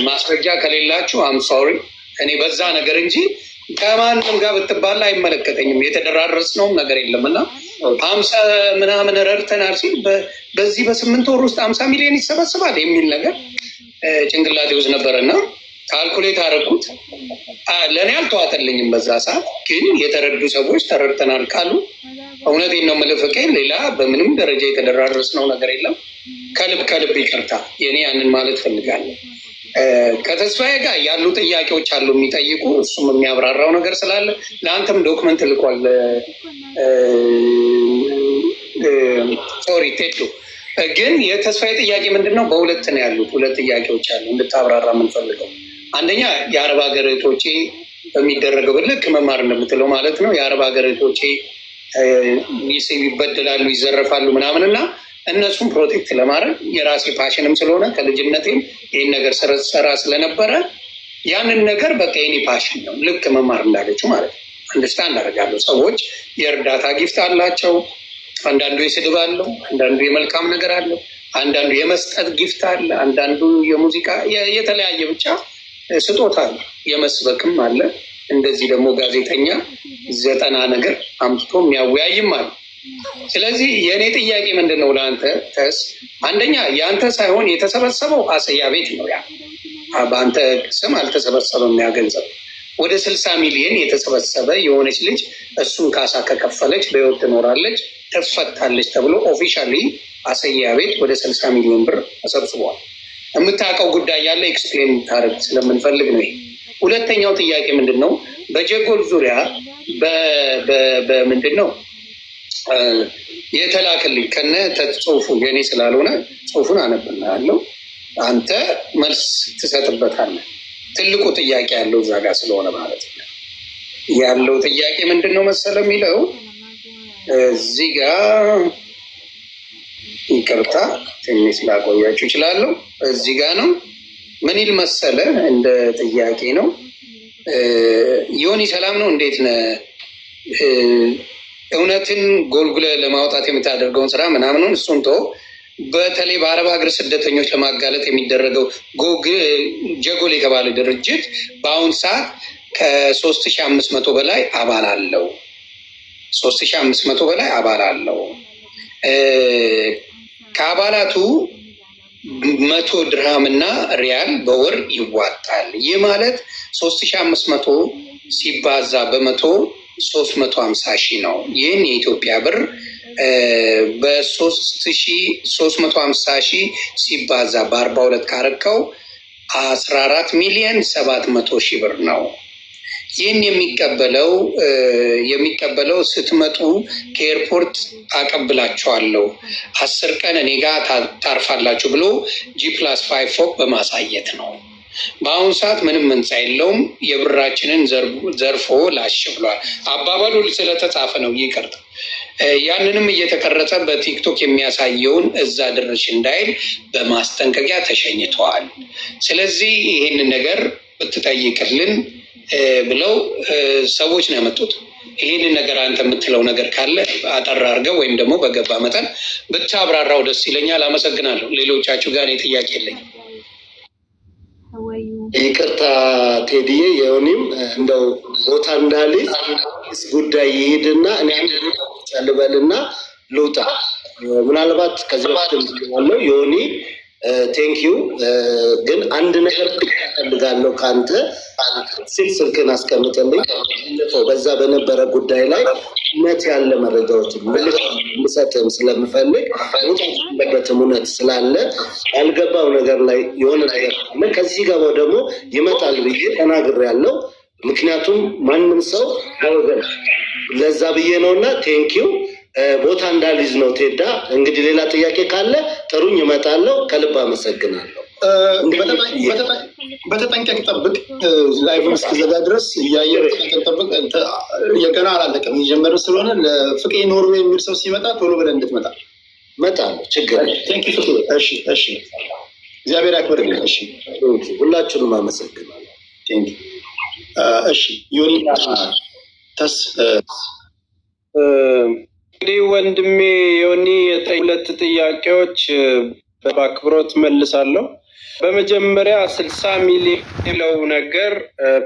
ማስረጃ ከሌላችሁ አም ሶሪ እኔ በዛ ነገር እንጂ ከማንም ጋር ብትባላ አይመለከተኝም። የተደራረስነውም ነገር የለም እና 50 ምናምን ረድተናል ሲል በዚህ በ8 ወር ውስጥ 50 ሚሊዮን ይሰበስባል የሚል ነገር ጭንቅላቴ ውስጥ ነበረና ካልኩሌት አደረኩት። ለእኔ አልተዋጠልኝም በዛ ሰዓት። ግን የተረዱ ሰዎች ተረድተናል ካሉ እውነቴን ነው የምልህ ፍቄ ሌላ በምንም ደረጃ የተደራረስነው ነገር የለም። ከልብ ይቅርታ የኔ ያንን ማለት ፈልጋለሁ። ከተስፋዬ ጋር ያሉ ጥያቄዎች አሉ የሚጠይቁ፣ እሱም የሚያብራራው ነገር ስላለ ለአንተም ዶክመንት ልኳል። ሶሪ ቴዶ ግን የተስፋዬ ጥያቄ ምንድን ነው? በሁለት ነው ያሉት። ሁለት ጥያቄዎች አሉ እንድታብራራ የምንፈልገው። አንደኛ የአረብ ሀገር እህቶቼ በሚደረገው ልክ መማር እንደምትለው ማለት ነው የአረብ ሀገር እህቶቼ ይበደላሉ፣ ይዘረፋሉ ምናምን እና እነሱም ፕሮቴክት ለማድረግ የራሴ ፓሽንም ስለሆነ ከልጅነቴም ይህን ነገር ሰራ ስለነበረ ያንን ነገር በቃ የኔ ፓሽን ነው። ልክ መማር እንዳለችው ማለት ነው። አንደርስታንድ አደርጋለሁ። ሰዎች የእርዳታ ጊፍት አላቸው። አንዳንዱ የስድብ አለው፣ አንዳንዱ የመልካም ነገር አለው፣ አንዳንዱ የመስጠት ጊፍት አለ፣ አንዳንዱ የሙዚቃ የተለያየ ብቻ ስጦታ አለ፣ የመስበክም አለ። እንደዚህ ደግሞ ጋዜጠኛ 90 ነገር አምጥቶ የሚያወያይም አለ። ስለዚህ የእኔ ጥያቄ ምንድን ነው ለአንተ ተስ፣ አንደኛ የአንተ ሳይሆን የተሰበሰበው አሰያ ቤት ነው። ያ በአንተ ስም አልተሰበሰበም። ያ ገንዘብ ወደ 60 ሚሊዮን የተሰበሰበ የሆነች ልጅ እሱን ካሳ ከከፈለች በህይወት ትኖራለች፣ ትፈታለች ተብሎ ኦፊሻሊ አሰያ ቤት ወደ 60 ሚሊዮን ብር ተሰብስቧል። የምታውቀው ጉዳይ ያለ ኤክስፕሌን ታደርግ ስለምንፈልግ ነው። ሁለተኛው ጥያቄ ምንድን ነው? በጀጎል ዙሪያ በምንድን ነው የተላከልኝ ከነ ጽሁፉ የኔ ስላልሆነ ጽሁፉን አነብልሃለሁ፣ አንተ መልስ ትሰጥበታለህ። ትልቁ ጥያቄ ያለው እዛ ጋር ስለሆነ ማለት ነው። ያለው ጥያቄ ምንድን ነው መሰለ የሚለው እዚህ ጋር ይቅርታ ትንሽ ላቆያችሁ እችላለሁ። እዚህ ጋር ነው። ምን ይል መሰለ እንደ ጥያቄ ነው። ዮኒ ሰላም ነው፣ እንዴት ነህ? እውነትን ጎልጉለ ለማውጣት የምታደርገውን ስራ ምናምኑን እሱን ተወው። በተለይ በአረብ ሀገር ስደተኞች ለማጋለጥ የሚደረገው ጀጎል የተባለ ድርጅት በአሁን ሰዓት ከ3500 በላይ አባል አለው። 3500 በላይ አባል አለው። ከአባላቱ 100 ድርሃም እና ሪያል በወር ይዋጣል። ይህ ማለት 3500 ሲባዛ በ100 350 ሺህ ነው። ይህን የኢትዮጵያ ብር በ350 ሺህ ሲባዛ በ42 ካረከው 14 ሚሊዮን 700 ሺህ ብር ነው። ይህን የሚቀበለው ስትመጡ ከኤርፖርት አቀብላችኋለሁ 10 ቀን እኔ ጋር ታርፋላችሁ ብሎ G+5 ፎቅ በማሳየት ነው። በአሁኑ ሰዓት ምንም ህንፃ የለውም። የብራችንን ዘርፎ ላሽ ብሏል። አባባሉ ስለተጻፈ ነው፣ ይቅርታ። ያንንም እየተቀረጸ በቲክቶክ የሚያሳየውን እዛ ድርሽ እንዳይል በማስጠንቀቂያ ተሸኝተዋል። ስለዚህ ይህንን ነገር ብትጠይቅልን ብለው ሰዎች ነው ያመጡት። ይህንን ነገር አንተ የምትለው ነገር ካለ አጠር አድርገው ወይም ደግሞ በገባ መጠን ብታብራራው ደስ ይለኛል። አመሰግናለሁ። ሌሎቻችሁ ጋር እኔ ጥያቄ የለኝም። ይቅርታ ቴዲዬ፣ የሆኒም እንደው ቦታ እንዳልይዝ ጉዳይ ይሄድና እኔ ልበልና ልውጣ። ምናልባት ከዚህ በፊት ያለው የሆኒ ቴንኪዩ፣ ግን አንድ ነገር ፈልጋለሁ ከአንተ ስልክን አስቀምጥልኝ። በዛ በነበረ ጉዳይ ላይ እውነት ያለ መረጃዎችን ልሰጥም ስለምፈልግ በበትም እውነት ስላለ ያልገባው ነገር ላይ የሆነ ነገር አለ ከዚህ ገባው ደግሞ ይመጣል ብዬ ተናግሬያለሁ። ምክንያቱም ማንም ሰው ወገን ለዛ ብዬ ነውና ቴንኪዩ። ቦታ እንዳልይዝ ነው ቴዳ። እንግዲህ ሌላ ጥያቄ ካለ ጥሩኝ፣ እመጣለሁ። ከልብ አመሰግናለሁ። በተጠንቀቅ ጠብቅ። ላይቭን እስኪዘጋ ድረስ እያየህ ጠብቅ። የገና አላለቀም፣ እየጀመረ ስለሆነ ለፍቄ ኖርዌይ የሚል ሰው ሲመጣ ቶሎ ብለህ እንድትመጣ እመጣለሁ። ችግር ቴንክ ዩ። እሺ፣ እግዚአብሔር ያክብርልህ። እሺ፣ ሁላችሁንም አመሰግናለሁ። ቴንክ ዩ። እሺ፣ ዮኒ ተስ እንግዲህ ወንድሜ ዮኒ ሁለት ጥያቄዎች በአክብሮት መልሳለሁ። በመጀመሪያ 60 ሚሊዮን ነገር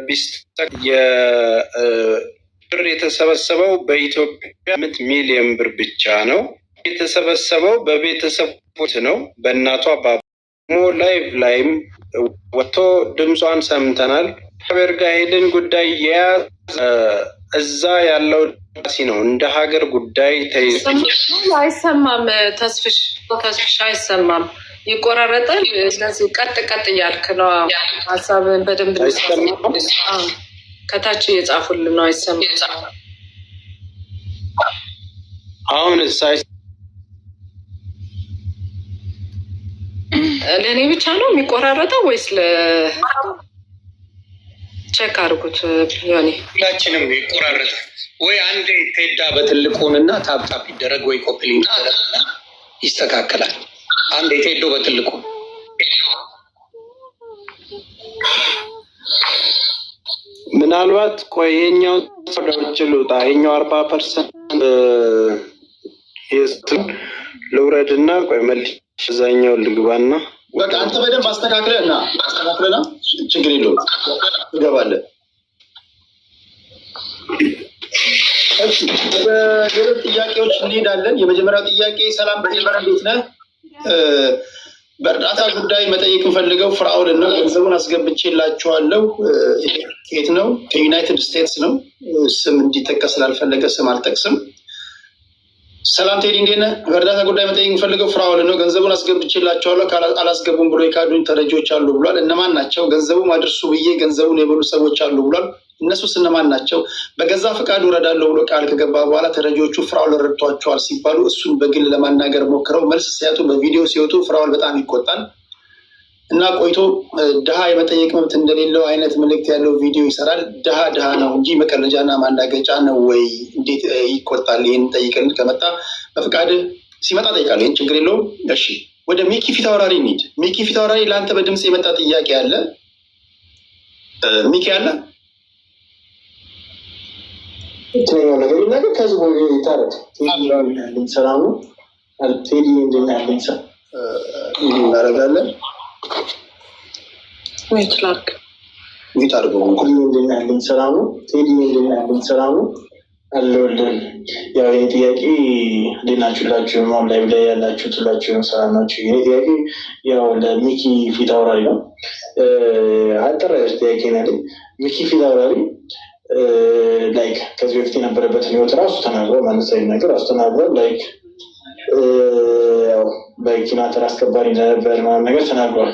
ቢስተክ የብር የተሰበሰበው በኢትዮጵያ 8 ሚሊዮን ብር ብቻ ነው። የተሰበሰበው በቤተሰቦች ነው። በእናቷ ባሞ ላይቭ ላይም ወጥቶ ድምጿን ሰምተናል። ከበርጋ ሄድን ጉዳይ የያዝ እዛ ያለው ነው እንደ ሀገር ጉዳይ ተይዞ አይሰማም። ተስፍሽ አይሰማም፣ ይቆራረጣል። ስለዚህ ቀጥ እያልክ ነው ሀሳብን በደንብ ከታች እየጻፉልን ነው። አይሰማም። አሁን ለእኔ ብቻ ነው የሚቆራረጠው ወይስ ቼክ አድርጉት? ዮኒ ሁላችንም ይቆራረጣል ወይ? አንዴ ቴዳ በትልቁንና ታፕታፕ ይደረግ ወይ ኮፕሊንግ ይደረግና ይስተካከላል። አንዴ ቴዶ በትልቁ ምናልባት ቆይ የኛው ሰዎች ልውጣ። የኛው 40% የስቱን ልውረድና ቆይ መልስ እዛኛው ልግባና በቃ አንተ በደንብ አስተካክለና ችግር የለውም ትገባለህ። በሌሎች ጥያቄዎች እንሄዳለን። የመጀመሪያው ጥያቄ ሰላም በጀመሪያ እንዴት ነህ? በእርዳታ ጉዳይ መጠየቅ እንፈልገው ፍራኦልን ነው። ገንዘቡን አስገብቼላችኋለሁ። የት ነው? ከዩናይትድ ስቴትስ ነው። ስም እንዲጠቀስ ስላልፈለገ ስም አልጠቅስም። ሰላም ቴዲ እንዴት ነህ? በእርዳታ ጉዳይ መጠየቅ እንፈልገው ፍራኦልን ነው። ገንዘቡን አስገብቼላችኋለሁ፣ አላስገቡም ብሎ የካዱኝ ተረጂዎች አሉ ብሏል። እነማን ናቸው? ገንዘቡን አድርሱ ብዬ ገንዘቡን የበሉ ሰዎች አሉ ብሏል። እነሱስ እነማን ናቸው? በገዛ ፈቃዱ እረዳለሁ ብሎ ቃል ከገባ በኋላ ተረጂዎቹ ፍራኦል ረድቷቸዋል ሲባሉ እሱን በግል ለማናገር ሞክረው መልስ ሲያጡ በቪዲዮ ሲወጡ ፍራኦል በጣም ይቆጣል እና ቆይቶ ድሃ የመጠየቅ መብት እንደሌለው አይነት መልእክት ያለው ቪዲዮ ይሰራል። ድሃ ነው እንጂ መቀለጃና ማንዳገጫ ነው ወይ? እንዴት ይቆጣል? ይህን ጠይቅልን። ከመጣ በፈቃድ ሲመጣ ጠይቃለሁ። ይህን ችግር የለውም። እሺ፣ ወደ ሚኪ ፊት አውራሪ እንሂድ። ሚኪ ፊት አውራሪ፣ ለአንተ በድምፅ የመጣ ጥያቄ አለ። ሚኪ አለ ነገር ነገር ከዚህ ቦ ይታረድ ሰላሙ ቴዲ እንደናለኝ ሰ እናደርጋለን። ዊት አድርገው እንደናለኝ ሰላሙ ቴዲ እንደናለኝ ሰላሙ አለውልን። ያው ይህ ጥያቄ ሌናችሁላችሁ ማም ላይ ላይ ያላችሁ ትላችሁ ሰላም ናችሁ። ይህ ጥያቄ ያው ለሚኪ ፊት አውራሪ ነው። አጠራ ጥያቄ ነው። ሚኪ ፊት አውራሪ ላይክ ከዚህ በፊት የነበረበትን ህይወት ራሱ ተናግሯል። ማነሳዊ ነገር ራሱ ተናግሯል። ላይክ በኪናተር አስከባሪ እንደነበር ምናምን ነገር ተናግሯል።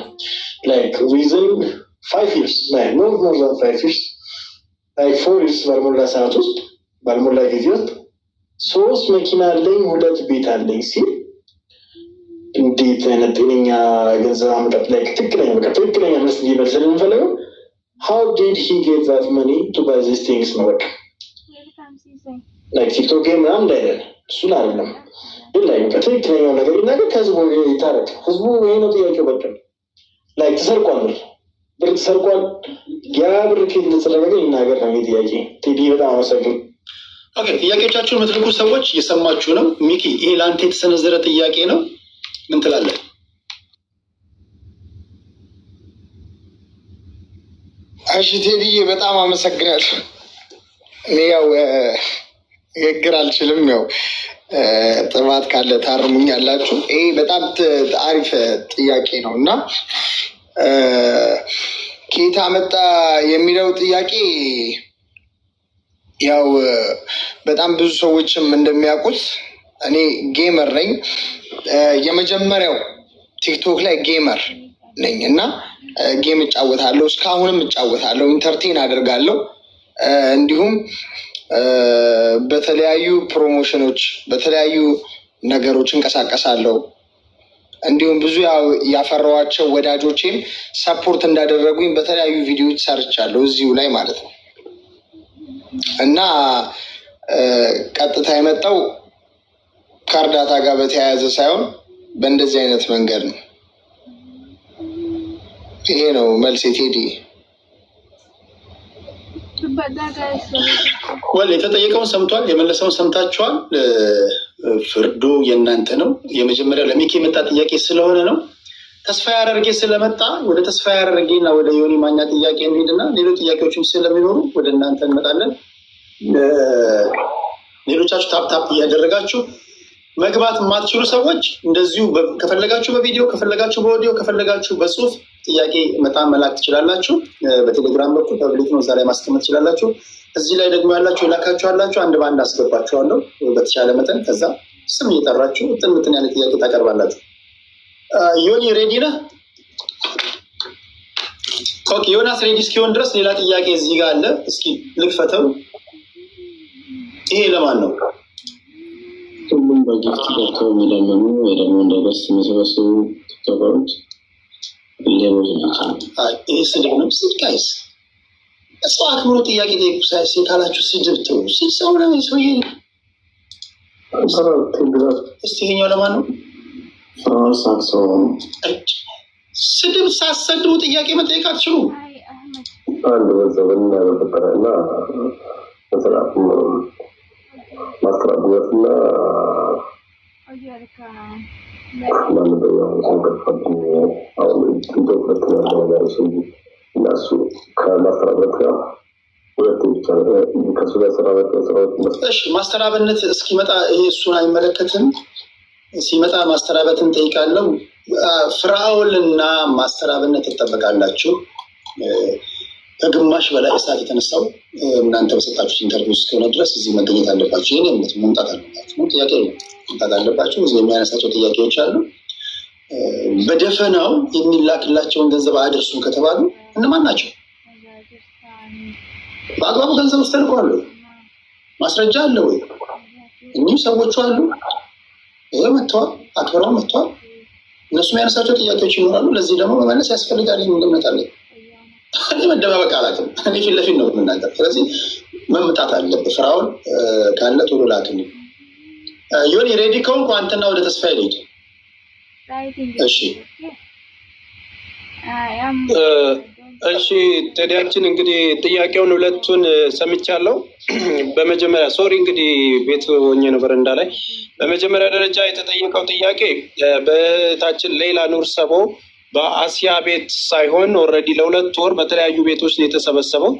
ላይክ ዊዝን 5 years ሞር ዛን 5 years ላይክ ፎርስ ባልሞላ ሰዓት ውስጥ ባልሞላ ጊዜ ውስጥ 3 መኪና አለኝ 2 ቤት አለኝ ሲል እንዴት አይነት ጤነኛ ገንዘብ አመጣጥ ላይ ትክክለኛ መስል ይመስል እንፈልገው how did he get that money to buy these things ነው በቃ like TikTok game ምናምን እንዳይደለ እሱን አይደለም ላይ ትክክለኛው ነገር ይናገር ከህዝቡ ይታረቅ ህዝቡ ይሄ ነው ጥያቄው በቃ ላይ ተሰርቋል ብር ተሰርቋል ያ ብር ከየት እንደተሰረቀ ይናገር ነው ጥያቄ ቲዲ በጣም አመሰግናለሁ። ኦኬ ጥያቄዎቻችሁን የምትልኩ ሰዎች እየሰማችሁ ነው። ሚኪ ይሄ ለአንተ የተሰነዘረ ጥያቄ ነው ምን ትላለህ? እሺ ቴዲዬ በጣም አመሰግናለሁ። እኔ ያው ንግግር አልችልም ያው ጥማት ካለ ታርሙኛላችሁ። ይሄ በጣም አሪፍ ጥያቄ ነው እና ከየት መጣ የሚለው ጥያቄ ያው በጣም ብዙ ሰዎችም እንደሚያውቁት እኔ ጌመር ነኝ። የመጀመሪያው ቲክቶክ ላይ ጌመር ነኝ እና ጌም እጫወታለሁ፣ እስካሁንም እጫወታለሁ፣ ኢንተርቴን አደርጋለሁ። እንዲሁም በተለያዩ ፕሮሞሽኖች በተለያዩ ነገሮች እንቀሳቀሳለሁ። እንዲሁም ብዙ ያፈራኋቸው ወዳጆቼም ሰፖርት እንዳደረጉኝ በተለያዩ ቪዲዮዎች ሰርቻለሁ እዚሁ ላይ ማለት ነው እና ቀጥታ የመጣው ከእርዳታ ጋር በተያያዘ ሳይሆን በእንደዚህ አይነት መንገድ ነው። ይሄ ነው መልሴ ቴዲ። ወል የተጠየቀውን ሰምቷል፣ የመለሰውን ሰምታችኋል። ፍርዱ የእናንተ ነው። የመጀመሪያው ለሚኪ የመጣ ጥያቄ ስለሆነ ነው። ተስፋ ያደርጌ ስለመጣ ወደ ተስፋ ያደርጌና ወደ ዮኒ ማኛ ጥያቄ እንሂድና ሌሎች ጥያቄዎችም ስለሚኖሩ ወደ እናንተ እንመጣለን። ሌሎቻችሁ ታፕ እያደረጋችሁ መግባት የማትችሉ ሰዎች እንደዚሁ ከፈለጋችሁ በቪዲዮ ከፈለጋችሁ በኦዲዮ ከፈለጋችሁ በጽሁፍ ጥያቄ በጣም መላክ ትችላላችሁ። በቴሌግራም በኩል ፐብሊክ ነው፣ እዛ ላይ ማስቀመጥ ትችላላችሁ። እዚህ ላይ ደግሞ ያላችሁ የላካችሁ አላችሁ፣ አንድ በአንድ አስገባችኋለሁ በተቻለ መጠን። ከዛ ስም እየጠራችሁ ጥንትን ያለ ጥያቄ ታቀርባላችሁ። ዮኒ ሬዲ ነህ? ኦኬ ዮናስ ሬዲ እስኪሆን ድረስ ሌላ ጥያቄ እዚህ ጋር አለ። እስኪ ልክፈተው። ይሄ ለማን ነው? ሁሉም በጊፍት ገብተው የሚለምኑ ወይ ደግሞ እንደደርስ የሚሰበስቡ ቲክቶከሮች ሌሎች ናቸው። ይህ ስድብ ነው። ጋይስ ሰው አክብሮ ጥያቄ ጠይቁ። ካላችሁ ስድብ ተው። ሰው ነው ሰውዬ። እስቲ ይሄኛው ለማን ነው? ስድብ ሳሰድቡ ጥያቄ መጠየቅ አትችሉ። አንድ በዘበን ያበጠረ እና በስርዓት ማስራቡትና ማንበያው ሰንቀፋት አሁን ቲክቶክ ነገር ሰው እናሱ ከማስተራበት ጋር ሁለት ብቻ ከሱ ጋር ስራዎች እሺ ማስተራበነት እስኪመጣ ይሄ እሱን አይመለከትም። ሲመጣ ማስተራበትን ጠይቃለሁ። ፍራኦልና ማስተራበነት ትጠበቃላችሁ። ከግማሽ በላይ እሳት የተነሳው እናንተ በሰጣችሁት ኢንተርቪው እስከሆነ ድረስ እዚህ መገኘት አለባችሁ። ይህን እምነት መምጣት አለባችሁ። ጥያቄ መምጣት አለባችሁ። እዚህ የሚያነሳቸው ጥያቄዎች አሉ። በደፈናው የሚላክላቸውን ገንዘብ አድርሱ ከተባሉ እነማን ናቸው? በአግባቡ ገንዘብ ውስጥ ተልቋል ወይ? ማስረጃ አለ ወይ? እኚህ ሰዎቹ አሉ። ይህ መጥተዋል፣ አክብረው መጥተዋል። እነሱ የሚያነሳቸው ጥያቄዎች ይኖራሉ። ለዚህ ደግሞ መመለስ ያስፈልጋል። እምነት አለኝ። እኔ መደባበቅ አላውቅም። እኔ ፊት ለፊት ነው የምናገር። ስለዚህ መምጣት አለብህ። ፍራውን ካለ ቶሎ ላክልኝ። ዮኒ ሬዲ ከሆንኩ አንተና ወደ ተስፋ ሄድ። እሺ እሺ ቴዲያችን እንግዲህ ጥያቄውን ሁለቱን ሰምቻለሁ። በመጀመሪያ ሶሪ እንግዲህ ቤት ሆኜ ነበር እንዳላይ። በመጀመሪያ ደረጃ የተጠየቀው ጥያቄ በታችን ሌላ ኑር ሰቦ በአሲያ ቤት ሳይሆን ኦልሬዲ ለ2 ወር በተለያዩ ቤቶች ነው የተሰበሰበው።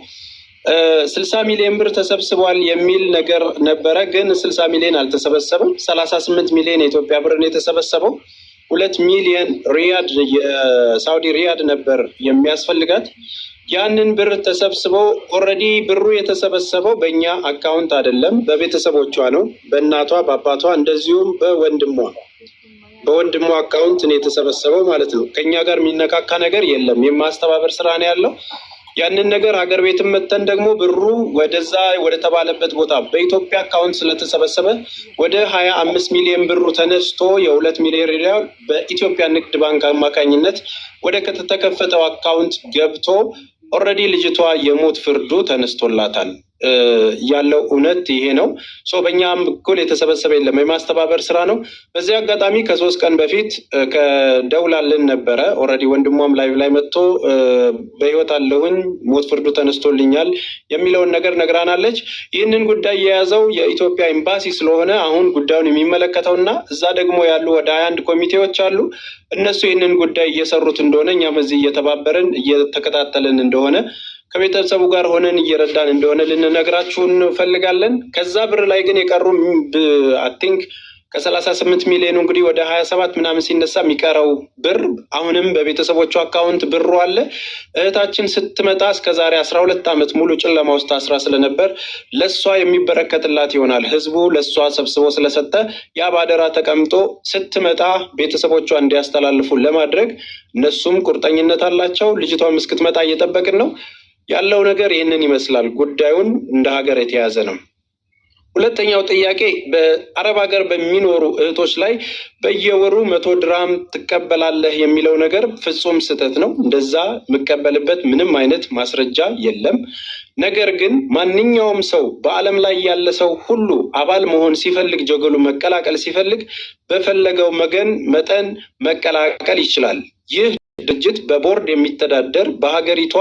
60 ሚሊዮን ብር ተሰብስቧል የሚል ነገር ነበረ፣ ግን 60 ሚሊዮን አልተሰበሰበም። 38 ሚሊዮን የኢትዮጵያ ብር ነው የተሰበሰበው። 2 ሚሊዮን ሪያድ የሳውዲ ሪያድ ነበር የሚያስፈልጋት። ያንን ብር ተሰብስበው ኦልሬዲ ብሩ የተሰበሰበው በእኛ አካውንት አይደለም፣ በቤተሰቦቿ ነው፣ በእናቷ በአባቷ እንደዚሁም በወንድሟ አካውንት ነው የተሰበሰበው ማለት ነው። ከኛ ጋር የሚነካካ ነገር የለም። የማስተባበር ስራ ነው ያለው። ያንን ነገር ሀገር ቤትም መተን ደግሞ ብሩ ወደዛ ወደ ተባለበት ቦታ በኢትዮጵያ አካውንት ስለተሰበሰበ ወደ 25 ሚሊዮን ብሩ ተነስቶ የ2 ሚሊዮን ሪያል በኢትዮጵያ ንግድ ባንክ አማካኝነት ወደ ከተከፈተው አካውንት ገብቶ ኦልሬዲ ልጅቷ የሞት ፍርዱ ተነስቶላታል። ያለው እውነት ይሄ ነው። በእኛም በኩል የተሰበሰበ የለም፣ የማስተባበር ስራ ነው። በዚህ አጋጣሚ ከ3 ቀን በፊት ከደውላልን ነበረ። ኦልሬዲ ወንድሟም ላይ መጥቶ በህይወት አለሁኝ ሞት ፍርዱ ተነስቶልኛል የሚለውን ነገር ነግራናለች። ይህንን ጉዳይ የያዘው የኢትዮጵያ ኤምባሲ ስለሆነ አሁን ጉዳዩን የሚመለከተውና እዛ ደግሞ ያሉ ወደ 21 ኮሚቴዎች አሉ። እነሱ ይህንን ጉዳይ እየሰሩት እንደሆነ እኛም እዚህ እየተባበርን እየተከታተልን እንደሆነ ከቤተሰቡ ጋር ሆነን እየረዳን እንደሆነ ልንነግራችሁ እንፈልጋለን። ከዛ ብር ላይ ግን የቀሩ አይ ቲንክ ከ38 ሚሊዮን እንግዲህ ወደ 27 ምናምን ሲነሳ የሚቀረው ብር አሁንም በቤተሰቦቹ አካውንት ብሩ አለ። እህታችን ስትመጣ እስከዛሬ 12 ዓመት ሙሉ ጨለማ ውስጥ አስራ ስለነበር ለሷ የሚበረከትላት ይሆናል። ህዝቡ ለሷ ሰብስቦ ስለሰጠ ያ ባደራ ተቀምጦ ስትመጣ ቤተሰቦቿ እንዲያስተላልፉ ለማድረግ እነሱም ቁርጠኝነት አላቸው። ልጅቷም እስክትመጣ እየጠበቅን ነው። ያለው ነገር ይህንን ይመስላል። ጉዳዩን እንደ ሀገር የተያዘ ነው። ሁለተኛው ጥያቄ በአረብ ሀገር በሚኖሩ እህቶች ላይ በየወሩ 100 ድራም ትቀበላለህ የሚለው ነገር ፍጹም ስህተት ነው። እንደዛ የምቀበልበት ምንም አይነት ማስረጃ የለም። ነገር ግን ማንኛውም ሰው በዓለም ላይ ያለ ሰው ሁሉ አባል መሆን ሲፈልግ፣ ጀገሉ መቀላቀል ሲፈልግ በፈለገው መጠን መቀላቀል ይችላል። ይህ ድርጅት በቦርድ የሚተዳደር በሀገሪቷ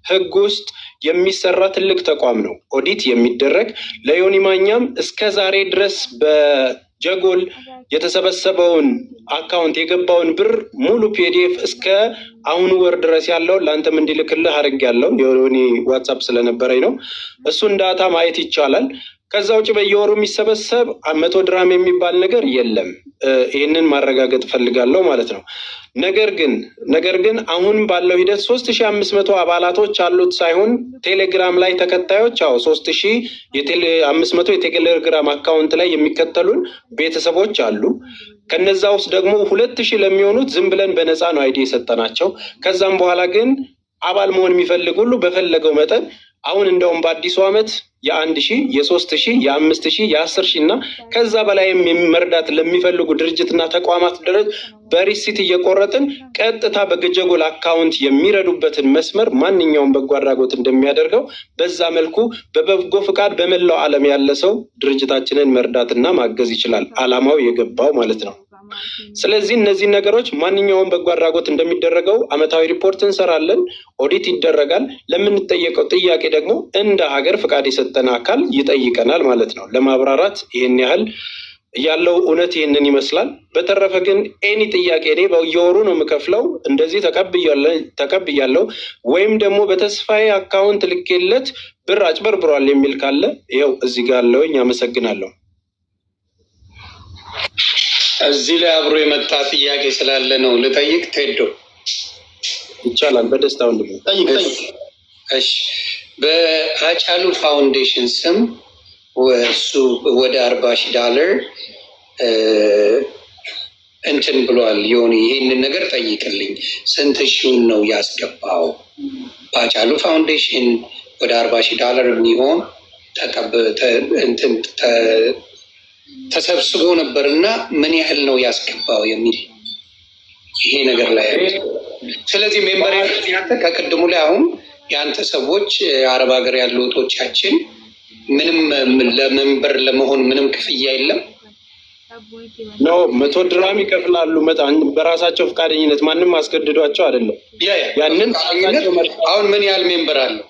ሕግ ውስጥ የሚሰራ ትልቅ ተቋም ነው። ኦዲት የሚደረግ ለዮኒ ማኛም እስከ ዛሬ ድረስ በጀጎል የተሰበሰበውን አካውንት የገባውን ብር ሙሉ ፒዲኤፍ እስከ አሁኑ ወር ድረስ ያለው ለአንተም እንዲልክልህ አድርጌያለሁ። የዮኒ ዋትሳፕ ስለነበረኝ ነው። እሱን ዳታ ማየት ይቻላል። ከዛ ውጭ በየወሩ የሚሰበሰብ 100 ድራም የሚባል ነገር የለም። ይህንን ማረጋገጥ ፈልጋለሁ ማለት ነው። ነገር ግን አሁን ባለው ሂደት 3500 አባላቶች አሉት ሳይሆን ቴሌግራም ላይ ተከታዮች 3500 የቴሌግራም አካውንት ላይ የሚከተሉን ቤተሰቦች አሉ። ከነዛ ውስጥ ደግሞ 2000 ለሚሆኑት ዝም ብለን በነፃ ነው አይዲ የሰጠናቸው። ከዛም በኋላ ግን አባል መሆን የሚፈልግ ሁሉ በፈለገው መጠን አሁን እንደውም በአዲሱ ዓመት የ1000 የ3000 የ5000 የ10000 እና ከዛ በላይም መርዳት ለሚፈልጉ ድርጅትና ተቋማት ድረስ በሪሲት እየቆረጥን ቀጥታ በጀጎል አካውንት የሚረዱበትን መስመር ማንኛውም በጎ አድራጎት እንደሚያደርገው በዛ መልኩ በበጎ ፍቃድ በመላው ዓለም ያለ ሰው ድርጅታችንን መርዳትና ማገዝ ይችላል። ዓላማው የገባው ማለት ነው። ስለዚህ እነዚህ ነገሮች ማንኛውም በጎ አድራጎት እንደሚደረገው አመታዊ ሪፖርት እንሰራለን፣ ኦዲት ይደረጋል። ለምንጠየቀው ጥያቄ ደግሞ እንደ ሀገር ፍቃድ የሰጠን አካል ይጠይቀናል ማለት ነው። ለማብራራት ይህን ያህል ያለው እውነት ይህንን ይመስላል። በተረፈ ግን ኤኒ ጥያቄ እኔ በየወሩ ነው የምከፍለው እንደዚህ ተቀብያለሁ ወይም ደግሞ በተስፋዬ አካውንት ልኬለት ብር አጭበርብሯል የሚል ካለ ይኸው እዚህ ጋር አለውኝ። አመሰግናለሁ። እዚህ ላይ አብሮ የመጣ ጥያቄ ስላለ ነው ልጠይቅ። ቴዶ ይቻላል? በደስታ ወንድም ጠይቅ። እሺ፣ በአጫሉ ፋውንዴሽን ስም እሱ ወደ $40,000 እንትን ብሏል። ዮኒ ይህንን ነገር ጠይቅልኝ። ስንት ሺውን ነው ያስገባው? በአጫሉ ፋውንዴሽን ወደ $40,000 የሚሆን ተሰብስቦ ነበር እና ምን ያህል ነው ያስገባው የሚል ይሄ ነገር ላይ ስለዚህ ሜምበር ያንተ ከቅድሙ ላይ አሁን የአንተ ሰዎች አረብ ሀገር ያሉ ወጦቻችን ምንም ለሜምበር ለመሆን ምንም ክፍያ የለም ነው 100 ድራም ይከፍላሉ። በራሳቸው ፈቃደኝነት ማንም አስገድዷቸው አይደለም። ያንን አሁን ምን ያህል ሜምበር አለው?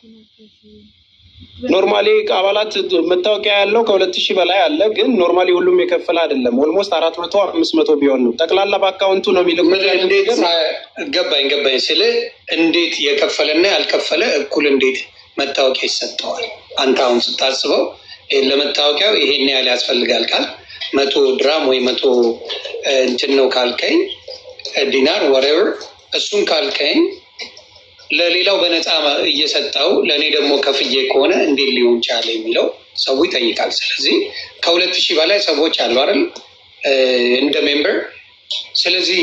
ኖርማሊ አባላት መታወቂያ ያለው ከ2000 በላይ አለ። ግን ኖርማሊ ሁሉም የከፈለ አይደለም። ኦልሞስት 400-500 ቢሆን ነው ጠቅላላ በአካውንቱ ነው የሚልኩት። እንዴት ገባኝ ስለ እንዴት የከፈለና ያልከፈለ እኩል እንዴት መታወቂያ ይሰጠዋል? አንተ አሁን ስታስበው ለመታወቂያው ይሄን ያህል ያስፈልጋል ካል 100 ድራም ወይ 100 እንትን ነው ካልከኝ ዲናር ወሬቨር እሱን ካልከኝ ለሌላው በነፃ እየሰጠው ለእኔ ደግሞ ከፍዬ ከሆነ እንዴት ሊሆን ቻለ የሚለው ሰው ይጠይቃል። ስለዚህ ከ2000 በላይ ሰዎች አሉ አይደል እንደ ሜምበር። ስለዚህ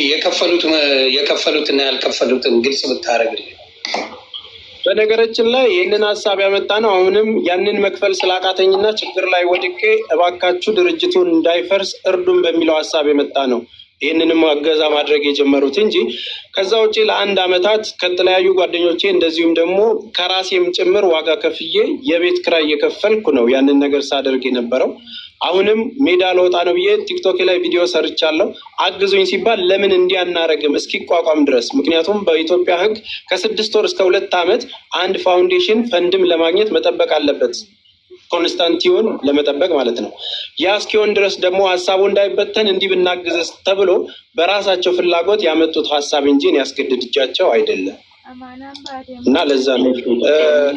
የከፈሉትና ያልከፈሉትን ግልጽ ብታደርግልኝ። በነገራችን ላይ ይህንን ሀሳብ ያመጣ ነው። አሁንም ያንን መክፈል ስላቃተኝና ችግር ላይ ወድቄ እባካችሁ ድርጅቱን እንዳይፈርስ እርዱን በሚለው ሀሳብ የመጣ ነው። ይህንንም እገዛ ማድረግ የጀመሩት እንጂ ከዛ ውጭ ለአንድ አመታት ከተለያዩ ጓደኞቼ እንደዚሁም ደግሞ ከራሴም ጭምር ዋጋ ከፍዬ የቤት ክራይ እየከፈልኩ ነው ያንን ነገር ሳደርግ የነበረው። አሁንም ሜዳ ለወጣ ነው ብዬ ቲክቶክ ላይ ቪዲዮ ሰርቻለሁ። አግዙኝ ሲባል ለምን እንዲያናረግም እስኪቋቋም ድረስ ምክንያቱም በኢትዮጵያ ሕግ ከ6 ወር እስከ 2 ዓመት አንድ ፋውንዴሽን ፈንድም ለማግኘት መጠበቅ አለበት። ኮንስታንቲዮን ለመጠበቅ ማለት ነው። ያ እስኪሆን ድረስ ደግሞ ሀሳቡ እንዳይበተን እንዲህ ብናግዘስ ተብሎ በራሳቸው ፍላጎት ያመጡት ሀሳብ እንጂ ያስገድድጃቸው አይደለም። እና ለዛ ነው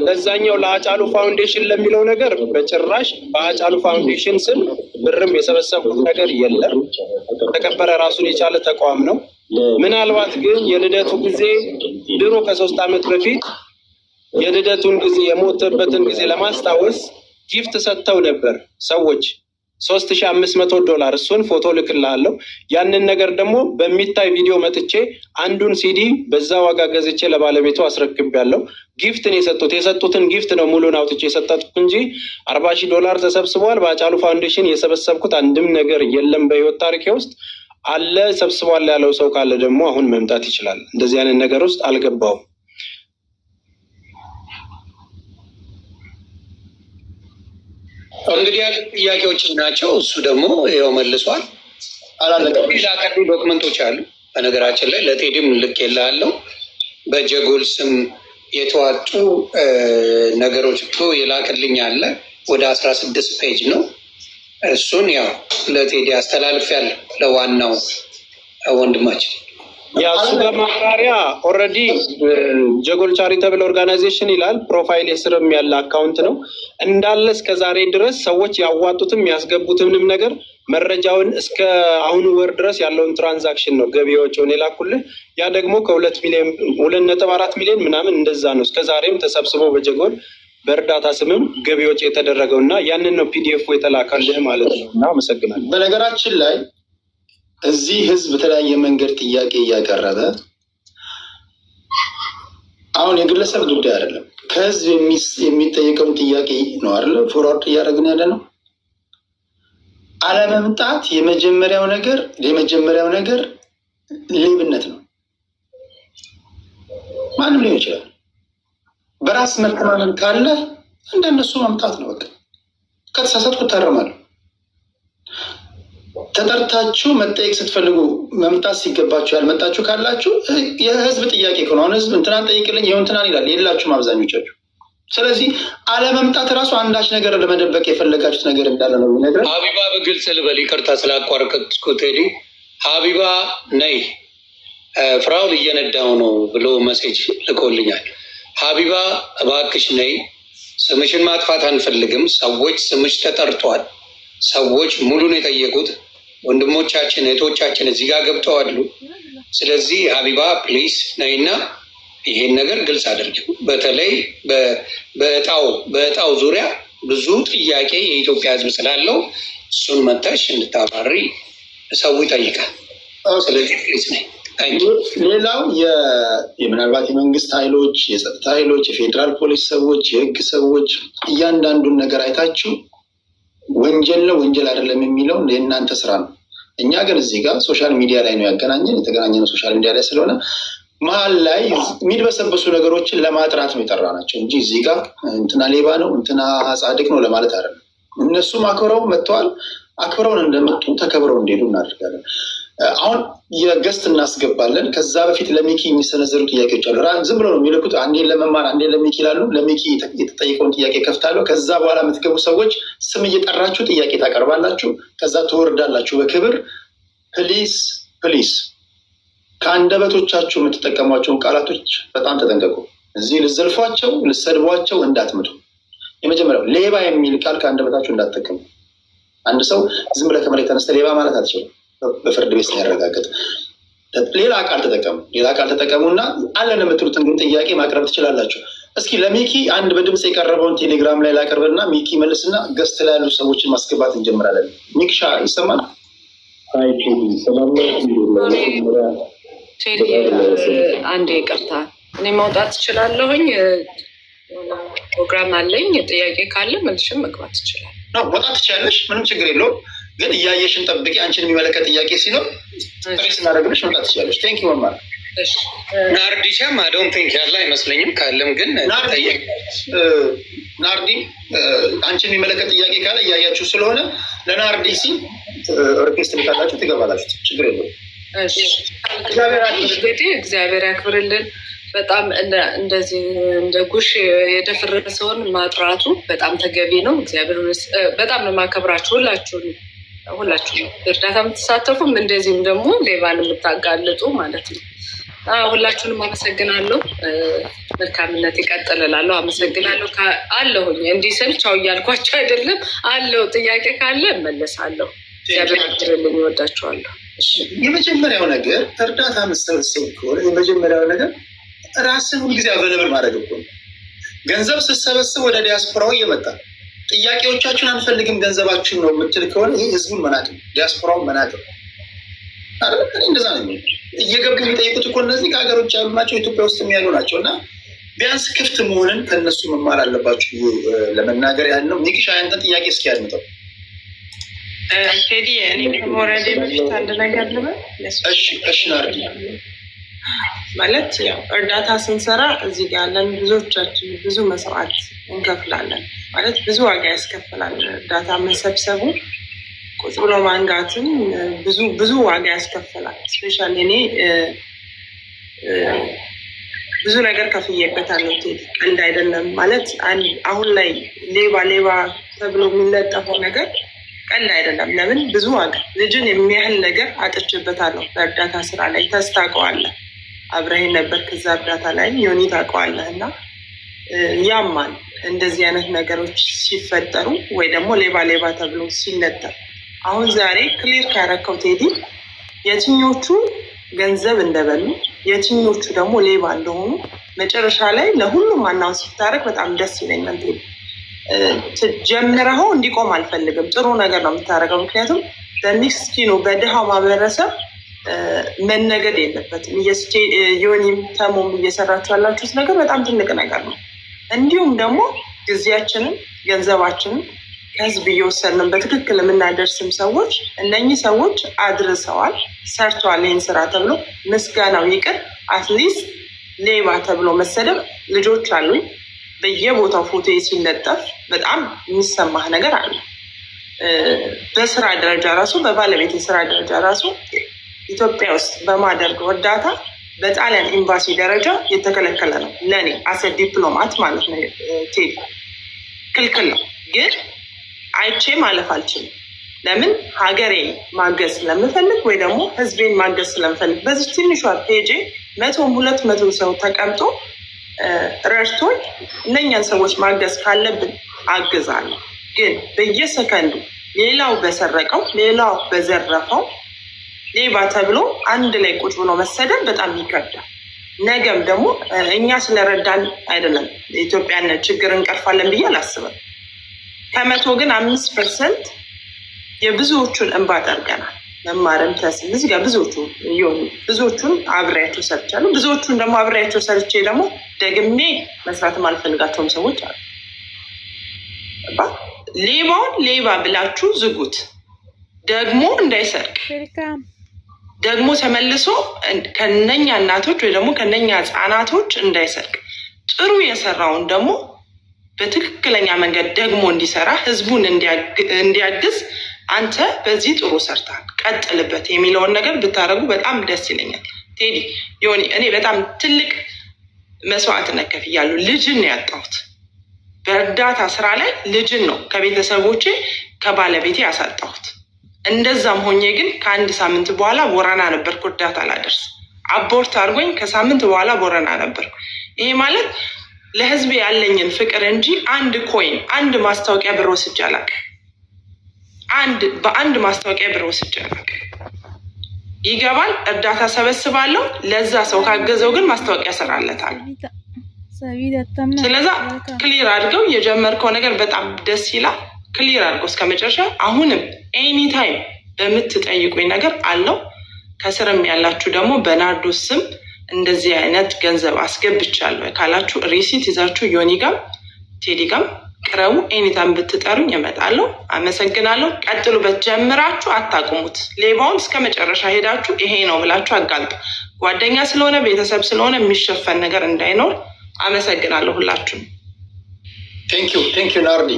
ለዛኛው ለአጫሉ ፋውንዴሽን ለሚለው ነገር በጭራሽ በአጫሉ ፋውንዴሽን ስም ብርም የሰበሰብኩት ነገር የለም። ተከበረ ራሱን የቻለ ተቋም ነው። ምናልባት ግን የልደቱ ጊዜ ድሮ ከ3 ዓመት በፊት የልደቱን ጊዜ የሞተበትን ጊዜ ለማስታወስ ጊፍት ሰጥተው ነበር ሰዎች $3500 እሱን ፎቶ ልክልሃለሁ። ያንን ነገር ደግሞ በሚታይ ቪዲዮ መጥቼ አንዱን ሲዲ በዛ ዋጋ ገዝቼ ለባለቤቱ አስረክቤያለሁ። ጊፍትን የሰጡትን ጊፍት ነው ሙሉን አውጥቼ የሰጠሁት እንጂ $40,000 ተሰብስቧል። በአጫሉ ፋውንዴሽን የሰበሰብኩት አንድም ነገር የለም በህይወት ታሪኬ ውስጥ። አለ ሰብስቧል ያለው ሰው ካለ ደግሞ አሁን መምጣት ይችላል። እንደዚህ አይነት ነገር ውስጥ አልገባውም። እንግዲህ ያሉ ጥያቄዎች ናቸው። እሱ ደግሞ ይኸው መልሷል። ላቀዱ ዶክመንቶች አሉ። በነገራችን ላይ ለቴዲም ልክ የላለው በጀጎል ስም የተዋጡ ነገሮች የላክልኝ አለ። ወደ 16 ፔጅ ነው። እሱን ያው ለቴዲ አስተላልፌያለሁ ለዋናው ወንድማችን። ያሱ በማብራሪያ ኦልሬዲ ጀጎል ቻሪታብል ኦርጋናይዜሽን ይላል። ፕሮፋይል ስርም ያለ አካውንት ነው እንዳለ እስከ ዛሬ ድረስ ሰዎች ያዋጡትም ያስገቡትምንም ነገር መረጃውን እስከ አሁኑ ወር ድረስ ያለውን ትራንዛክሽን ነው ገቢዎችን የላኩልህ። ያ ደግሞ ከ2 ሚሊዮን 2.4 ሚሊዮን ምናምን እንደዛ ነው እስከ ዛሬም ተሰብስቦ በጀጎል በእርዳታ ስምም ገቢዎች የተደረገውና ያንን ነው ፒዲኤፍ የተላከልህ ማለት ነው። እና አመሰግናለሁ። በነገራችን ላይ እዚህ ህዝብ በተለያየ መንገድ ጥያቄ እያቀረበ አሁን የግለሰብ ጉዳይ አይደለም፣ ከህዝብ የሚጠየቀውን ጥያቄ ነው አይደለ ፎርዋርድ እያደረግን ያለ ነው። አለመምጣት የመጀመሪያው ነገር ሌብነት ነው። ማንም ሊሆን ይችላል። በራስ መተማመን ካለ እንደነሱ መምጣት ነው። በቃ ከተሳሳትኩ ታረማለሁ። ተጠርታችሁ መጠየቅ ስትፈልጉ መምጣት ሲገባችሁ ያልመጣችሁ ካላችሁ የህዝብ ጥያቄ ከሆነ አሁን ህዝብ እንትናን ጠይቅልኝ ይሁን እንትናን ይላል። የላችሁም አብዛኞቻችሁ። ስለዚህ አለመምጣት ራሱ አንዳች ነገር ለመደበቅ የፈለጋችሁት ነገር እንዳለ ነው የሚነግረን። ሀቢባ በግልጽ ልበል፣ ይቅርታ ስላቋረጥኩት ቴዲ። ሀቢባ ነይ ፍራውል እየነዳው ነው ብሎ መሴጅ ልኮልኛል። ሀቢባ እባክሽ ነይ፣ ስምሽን ማጥፋት አንፈልግም። ሰዎች ስምሽ ተጠርቷል። ሰዎች ሙሉን የጠየቁት ወንድሞቻችን እህቶቻችን እዚህ ጋር ገብተዋሉ። ስለዚህ ሀቢባ ፕሊስ ነይና ይሄን ነገር ግልጽ አድርጊው። በተለይ በእጣው ዙሪያ ብዙ ጥያቄ የኢትዮጵያ ህዝብ ስላለው እሱን መተሽ እንድታባሪ ሰው ይጠይቃል። ስለዚህ ፕሊስ ነይ። ሌላው ምናልባት የመንግስት ኃይሎች፣ የጸጥታ ኃይሎች፣ የፌዴራል ፖሊስ ሰዎች፣ የህግ ሰዎች እያንዳንዱን ነገር አይታችሁ ወንጀል ነው ወንጀል አይደለም የሚለው የእናንተ ስራ ነው። እኛ ግን እዚህ ጋር ሶሻል ሚዲያ ላይ ነው የተገናኘነው ሶሻል ሚዲያ ላይ ስለሆነ መሀል ላይ የሚድበሰበሱ ነገሮችን ለማጥራት ነው የጠራ ናቸው እንጂ እዚህ ጋር እንትና ሌባ ነው እንትና ጻድቅ ነው ለማለት አይደለም። እነሱም አክብረው መጥተዋል። አክብረውን እንደመጡ ተከብረው እንዲሄዱ እናደርጋለን። አሁን የገስት እናስገባለን። ከዛ በፊት ለሚኪ የሚሰነዘሩ ጥያቄዎች አሉ። ዝም ብሎ ነው የሚልኩት። አንዴን ለመማር አንዴን ለሚኪ ይላሉ። ለሚኪ የተጠየቀውን ጥያቄ ከፍታለሁ። ከዛ በኋላ የምትገቡ ሰዎች ስም እየጠራችሁ ጥያቄ ታቀርባላችሁ። ከዛ ትወርዳላችሁ በክብር። ፕሊስ ፕሊስ ከአንደበቶቻችሁ የምትጠቀሟቸውን ቃላቶች በጣም ተጠንቀቁ። እዚህ ልዘልፏቸው ልሰድቧቸው እንዳትመጡ። የመጀመሪያው ሌባ የሚል ቃል ከአንደበታችሁ እንዳትጠቀሙ። አንድ ሰው ዝም ብለህ ከመሬት ተነስተህ ሌባ ማለት አትችልም። በፍርድ ቤት ሲያረጋግጥ ሌላ ቃል ተጠቀሙና አለን የምትሉትን ግን ጥያቄ ማቅረብ ትችላላችሁ። እስኪ ለሚኪ አንድ በድምፅ የቀረበውን ቴሌግራም ላይ ላቀርብና ሚኪ መልስና ገስት ላይ ያሉ ሰዎችን ማስገባት እንጀምራለን። ሚክሻ ይሰማል? ቴዲ አንዴ ይቅርታ፣ እኔ ማውጣት እችላለሁኝ። ፕሮግራም አለኝ። ጥያቄ ካለ መልሽም መግባት ይችላል። መውጣት ትችላለሽ፣ ምንም ችግር የለውም። ግን እያየሽን ጠብቂ። አንቺን የሚመለከት ጥያቄ ሲኖር ስናደርግልሽ መውጣት ትችላለሽ። ቴንክ ዩ መማር። ናርዲሻም አዶን ቲንክ ያለ አይመስለኝም። ካለም ግን ናርዲ አንቺን የሚመለከት ጥያቄ ካለ እያያችሁ ስለሆነ ለናርዲ ሲል ሪኩዌስት ልካላችሁ ትገባላችሁ። ችግር የለውም። እግዚአብሔር ያክብርልን። በጣም እንደዚህ እንደ ጉሽ የደፈረሰውን ማጥራቱ በጣም ተገቢ ነው። እግዚአብሔር በጣም ነው የማከብራችሁ ሁላችሁ እርዳታ የምትሳተፉም እንደዚህም ደግሞ ሌባን የምታጋልጡ ማለት ነው። ሁላችሁንም አመሰግናለሁ። መልካምነት ይቀጥልላለሁ። አመሰግናለሁ አለሁኝ። እንዲህ ስል ቻው እያልኳቸው አይደለም አለው። ጥያቄ ካለ እመለሳለሁ። እግዚአብሔር ያክብርልኝ። እወዳችኋለሁ። የመጀመሪያው ነገር እርዳታ መሰብሰብ ከሆነ የመጀመሪያው ነገር ራስን ሁልጊዜ አቬለብል ማድረግ እኮ ነው። ገንዘብ ስትሰበስብ ወደ ዲያስፖራው እየመጣ ጥያቄዎቻችሁን አንፈልግም ገንዘባችን ነው የምትል ከሆነ ይህ ህዝቡን መናቅ ነው፣ ዲያስፖራውን መናቅ ነው። እንደዛ ነው እየገቡ የሚጠይቁት እኮ እነዚህ ከሀገሮች ያሉ ናቸው፣ ኢትዮጵያ ውስጥ የሚያሉ ናቸው። እና ቢያንስ ክፍት መሆንን ከነሱ መማር አለባችሁ ለመናገር ያህል ነው። ኒክሻ ያንተን ጥያቄ እስኪ ያድምጠው። ቴዲ እኔ ከመውረዴ በፊት አንድ ነገር ልበል። እሺ ናርዲ። ማለት ያው እርዳታ ስንሰራ እዚህ ጋር ያለን ብዙዎቻችን ብዙ መስዋዕት እንከፍላለን። ማለት ብዙ ዋጋ ያስከፍላል። እርዳታ መሰብሰቡ ቁጭ ብሎ ማንጋትም ብዙ ዋጋ ያስከፍላል። ስፔሻሊ እኔ ብዙ ነገር ከፍዬበታለሁ። ቀልድ አይደለም። ማለት አሁን ላይ ሌባ ተብሎ የሚለጠፈው ነገር ቀልድ አይደለም። ለምን ብዙ ዋጋ ልጅን የሚያህል ነገር አጥቼበታለሁ በእርዳታ ስራ ላይ። ታውቀዋለህ፣ አብረኸኝ ነበር ከዛ እርዳታ ላይ ዮኒ ታውቀዋለህ። እና ያማል እንደዚህ አይነት ነገሮች ሲፈጠሩ ወይ ደግሞ ሌባ ተብሎ ሲለጠፍ። አሁን ዛሬ ክሊር ካረከው ቴዲ የትኞቹ ገንዘብ እንደበሉ የትኞቹ ደግሞ ሌባ እንደሆኑ መጨረሻ ላይ ለሁሉም አናውንስ ሲታረቅ በጣም ደስ ይለኛል። ቴዲ ጀምረኸው እንዲቆም አልፈልግም። ጥሩ ነገር ነው የምታደርገው። ምክንያቱም በሚስኪኑ በድሃው ማህበረሰብ መነገድ የለበትም። ዮኒም ተሞም እየሰራችሁ ያላችሁት ነገር በጣም ትልቅ ነገር ነው። እንዲሁም ደግሞ ጊዜያችንን ገንዘባችንን ከህዝብ እየወሰድንም በትክክል የምናደርስም ሰዎች እነኚህ ሰዎች አድርሰዋል፣ ሰርተዋል ይህን ስራ ተብሎ ምስጋናው ይቅር። አትሊስት ሌባ ተብሎ መሰደብ ልጆች አሉኝ። በየቦታው ፎቶ ሲለጠፍ በጣም የሚሰማህ ነገር አለ። በስራ ደረጃ ራሱ በባለቤት የስራ ደረጃ ራሱ ኢትዮጵያ ውስጥ በማደርገው እርዳታ በጣሊያን ኤምባሲ ደረጃ የተከለከለ ነው። ለእኔ አሰ ዲፕሎማት ማለት ነው ቴዲ ክልክል ነው። ግን አይቼ ማለፍ አልችልም። ለምን ሀገሬ ማገዝ ስለምፈልግ ወይ ደግሞ ህዝቤን ማገዝ ስለምፈልግ በዚህ ትንሿ ፔጄ 100-200 ሰው ተቀምጦ ረድቶኝ እነኛን ሰዎች ማገዝ ካለብን አግዛለሁ። ግን በየሰከንዱ ሌላው በሰረቀው ሌላው በዘረፈው ሌባ ተብሎ አንድ ላይ ቁጭ ብሎ መሰደድ በጣም ይከብዳል። ነገም ደግሞ እኛ ስለረዳን አይደለም ኢትዮጵያን ችግር እንቀርፋለን ብዬ አላስብም። ከመቶ ግን 5% የብዙዎቹን እንባ ጠርገናል። መማርም ተስም እዚህ ጋር ብዙዎቹን አብሬያቸው ሰርቻለሁ። ብዙዎቹን ደግሞ አብሬያቸው ሰርቼ ደግሞ ደግሜ መስራትም አልፈልጋቸውም ሰዎች አሉ። ሌባውን ሌባ ብላችሁ ዝጉት። ደግሞ እንዳይሰርቅ ደግሞ ተመልሶ ከነኛ እናቶች ወይ ደግሞ ከነኛ ህፃናቶች እንዳይሰርቅ ጥሩ የሰራውን ደግሞ በትክክለኛ መንገድ ደግሞ እንዲሰራ ህዝቡን እንዲያግዝ አንተ በዚህ ጥሩ ሰርታል ቀጥልበት የሚለውን ነገር ብታደርጉ በጣም ደስ ይለኛል። ቴዲ ዮኒ እኔ በጣም ትልቅ መስዋዕትነት ከፍያለሁ። ልጅን ነው ያጣሁት በእርዳታ ስራ ላይ ልጅን ነው ከቤተሰቦቼ ከባለቤቴ ያሳጣሁት። እንደዛም ሆኜ ግን ከአንድ ሳምንት በኋላ ቦረና ነበርኩ እርዳታ ላደርስ። አቦርት አድርጎኝ ከሳምንት በኋላ ቦረና ነበርኩ። ይሄ ማለት ለህዝብ ያለኝን ፍቅር እንጂ አንድ ኮይን አንድ ማስታወቂያ ብር ወስጄ አላውቅም። በአንድ ማስታወቂያ ብር ወስጄ አላውቅም። ይገባል። እርዳታ ሰበስባለሁ። ለዛ ሰው ካገዘው ግን ማስታወቂያ ሰራለታለሁ። ስለዛ ክሊር አድርገው የጀመርከው ነገር በጣም ደስ ይላል። ክሊር አድርገው እስከ መጨረሻ። አሁንም ኤኒታይም በምትጠይቁኝ ነገር አለው። ከስርም ያላችሁ ደግሞ በናርዶስ ስም እንደዚህ አይነት ገንዘብ አስገብቻለሁ ካላችሁ ሪሲት ይዛችሁ ዮኒ ጋር ቴዲ ጋር ቅረቡ። ኤኒታይም ብትጠሩኝ እመጣለሁ። አመሰግናለሁ። ቀጥሉበት። ጀምራችሁ አታቁሙት። ሌባውን እስከ መጨረሻ ሄዳችሁ ይሄ ነው ብላችሁ አጋልጡ። ጓደኛ ስለሆነ ቤተሰብ ስለሆነ የሚሸፈን ነገር እንዳይኖር። አመሰግናለሁ ሁላችሁም። ቴንኪዩ ናርዲ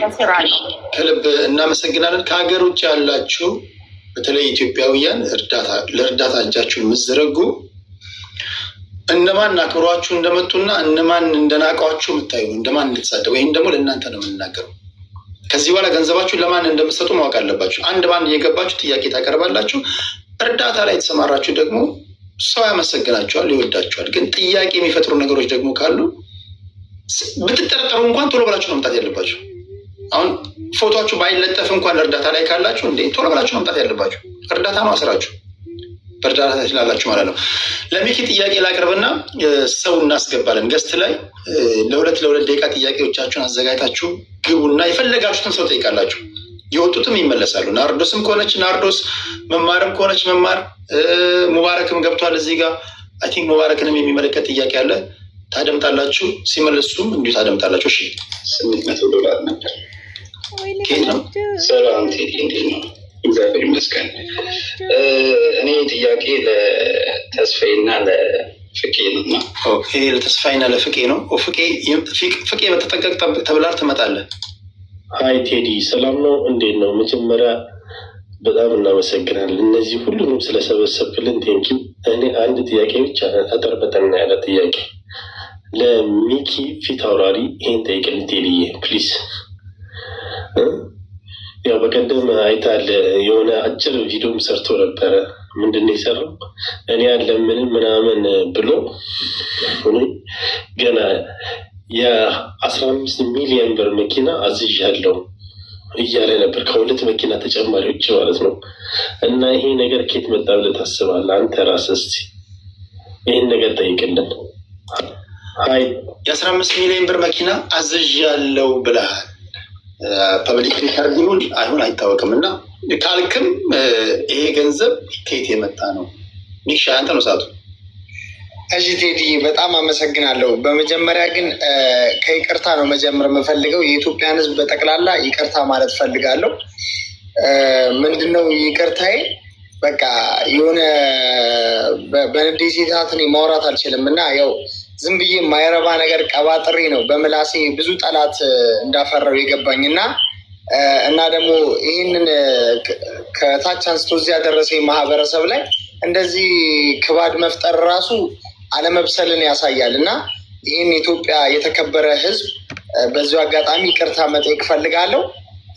ከልብ እናመሰግናለን። ከሀገር ውጭ ያላችሁ በተለይ ኢትዮጵያውያን ለእርዳታ እጃችሁን የምትዘረጉ እነማን አክብሯችሁ እንደመጡና እነማን እንደናቋችሁ የምታዩ እንደማን እንደተሳደቡ ይህን ደግሞ ለእናንተ ነው የምንናገረው። ከዚህ በኋላ ገንዘባችሁ ለማን እንደምትሰጡ ማወቅ አለባችሁ። አንድ ባንድ እየገባችሁ ጥያቄ ታቀርባላችሁ። እርዳታ ላይ የተሰማራችሁ ደግሞ ሰው ያመሰግናችኋል፣ ይወዳችኋል። ግን ጥያቄ የሚፈጥሩ ነገሮች ደግሞ ካሉ ብትጠረጠሩ እንኳን ቶሎ ብላችሁ መምጣት ያለባችሁ። አሁን ፎቶችሁ ባይለጠፍ እንኳን እርዳታ ላይ ካላችሁ እንዴ ቶሎ ብላችሁ መምጣት ያለባችሁ። እርዳታ ነው አስራችሁ በእርዳታ ትችላላችሁ ማለት ነው። ለሚኪ ጥያቄ ላቅርብና ሰው እናስገባለን። ገስት ላይ ለሁለት ደቂቃ ጥያቄዎቻችሁን አዘጋጅታችሁ ግቡና የፈለጋችሁትን ሰው ጠይቃላችሁ። የወጡትም ይመለሳሉ። ናርዶስም ከሆነች ናርዶስ፣ መማርም ከሆነች መማር፣ ሙባረክም ገብቷል እዚህ ጋር። አይ ቲንክ ሙባረክንም የሚመለከት ጥያቄ አለ። ታደምጣላችሁ። ሲመለሱም እንዲሁ ታደምጣላችሁ። እሺ $800 ነበር። ነው ሰላም ቴዲ፣ እንዴት ነው? እግዚአብሔር ይመስገን። እኔ ጥያቄ ለተስፋዬና ለፍቄ ነው። ይሄ ለተስፋዬና ለፍቄ ነው። ፍቄ በተጠንቀቅ ተብላር ትመጣለህ። ሀይ ቴዲ፣ ሰላም ነው? እንዴት ነው? መጀመሪያ በጣም እናመሰግናለን እነዚህ ሁሉንም ስለሰበሰብክልን ቴንኪው። እኔ አንድ ጥያቄ ብቻ አጠር በጠና ያለ ጥያቄ ለሚኪ ፊት አውራሪ ይህን ጠይቅልን ቴዲዬ ፕሊዝ። ያው በቀደም አይታል የሆነ አጭር ቪዲዮም ሰርቶ ነበረ። ምንድን ነው የሰራው? እኔ ያለምንም ምናምን ብሎ ገና የ15 ሚሊዮን ብር መኪና አዝዣለሁ እያለ ነበር፣ ከሁለት መኪና ተጨማሪዎች ማለት ነው። እና ይሄ ነገር ኬት መጣ ብለህ ታስባለህ አንተ ራስህ? እስኪ ይህን ነገር ጠይቅልን። የ15 ሚሊዮን ብር መኪና አዝዣለሁ ብለሃል። ፐብሊክ ሪካርድ ይሁን አይሁን አይታወቅም። እና ካልክም ይሄ ገንዘብ ከየት የመጣ ነው? ሚሻ አንተ ነው ሰዓቱ። እሺ ቴዲ በጣም አመሰግናለሁ። በመጀመሪያ ግን ከይቅርታ ነው መጀመር የምፈልገው። የኢትዮጵያን ሕዝብ በጠቅላላ ይቅርታ ማለት ፈልጋለሁ። ምንድነው ይቅርታዬ? በቃ የሆነ በንዴት ማውራት አልችልም እና ያው ዝም ብዬ የማይረባ ነገር ቀባጥሬ ነው በምላሴ ብዙ ጠላት እንዳፈራው የገባኝ እና ደግሞ ይህንን ከታች አንስቶ እዚህ ያደረሰኝ ማህበረሰብ ላይ እንደዚህ ክባድ መፍጠር ራሱ አለመብሰልን ያሳያል። እና ይህን ኢትዮጵያ የተከበረ ህዝብ በዚሁ አጋጣሚ ይቅርታ መጠየቅ ፈልጋለሁ።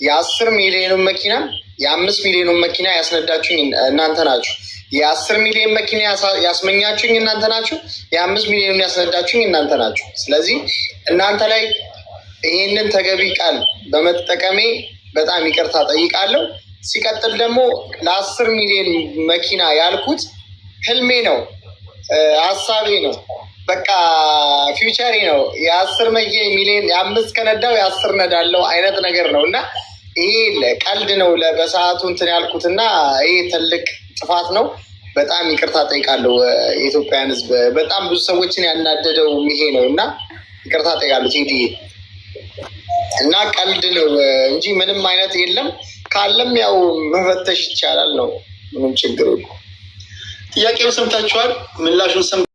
የ10 ሚሊዮኑን መኪና የ5 ሚሊዮኑን መኪና ያስነዳችሁኝ እናንተ ናችሁ። የ10 ሚሊዮን መኪና ያስመኛችሁኝ እናንተ ናችሁ። የ5 ሚሊዮን ያስነዳችሁኝ እናንተ ናችሁ። ስለዚህ እናንተ ላይ ይህንን ተገቢ ቃል በመጠቀሜ በጣም ይቅርታ ጠይቃለሁ። ሲቀጥል ደግሞ ለ10 ሚሊዮን መኪና ያልኩት ህልሜ ነው፣ ሀሳቤ ነው፣ በቃ ፊውቸሬ ነው። የ10 ሚሊዮን የ5 ከነዳው የ10 ነዳለው አይነት ነገር ነው እና ይሄ ቀልድ ነው በሰዓቱ እንትን ያልኩትና ይሄ ትልቅ ጥፋት ነው። በጣም ይቅርታ ጠይቃለሁ። የኢትዮጵያን ህዝብ በጣም ብዙ ሰዎችን ያናደደው ይሄ ነው እና ይቅርታ ጠይቃለሁ ቴዲ። እና ቀልድ ነው እንጂ ምንም አይነት የለም። ካለም ያው መፈተሽ ይቻላል ነው፣ ምንም ችግር የለም። ጥያቄውን ሰምታችኋል፣ ምላሹን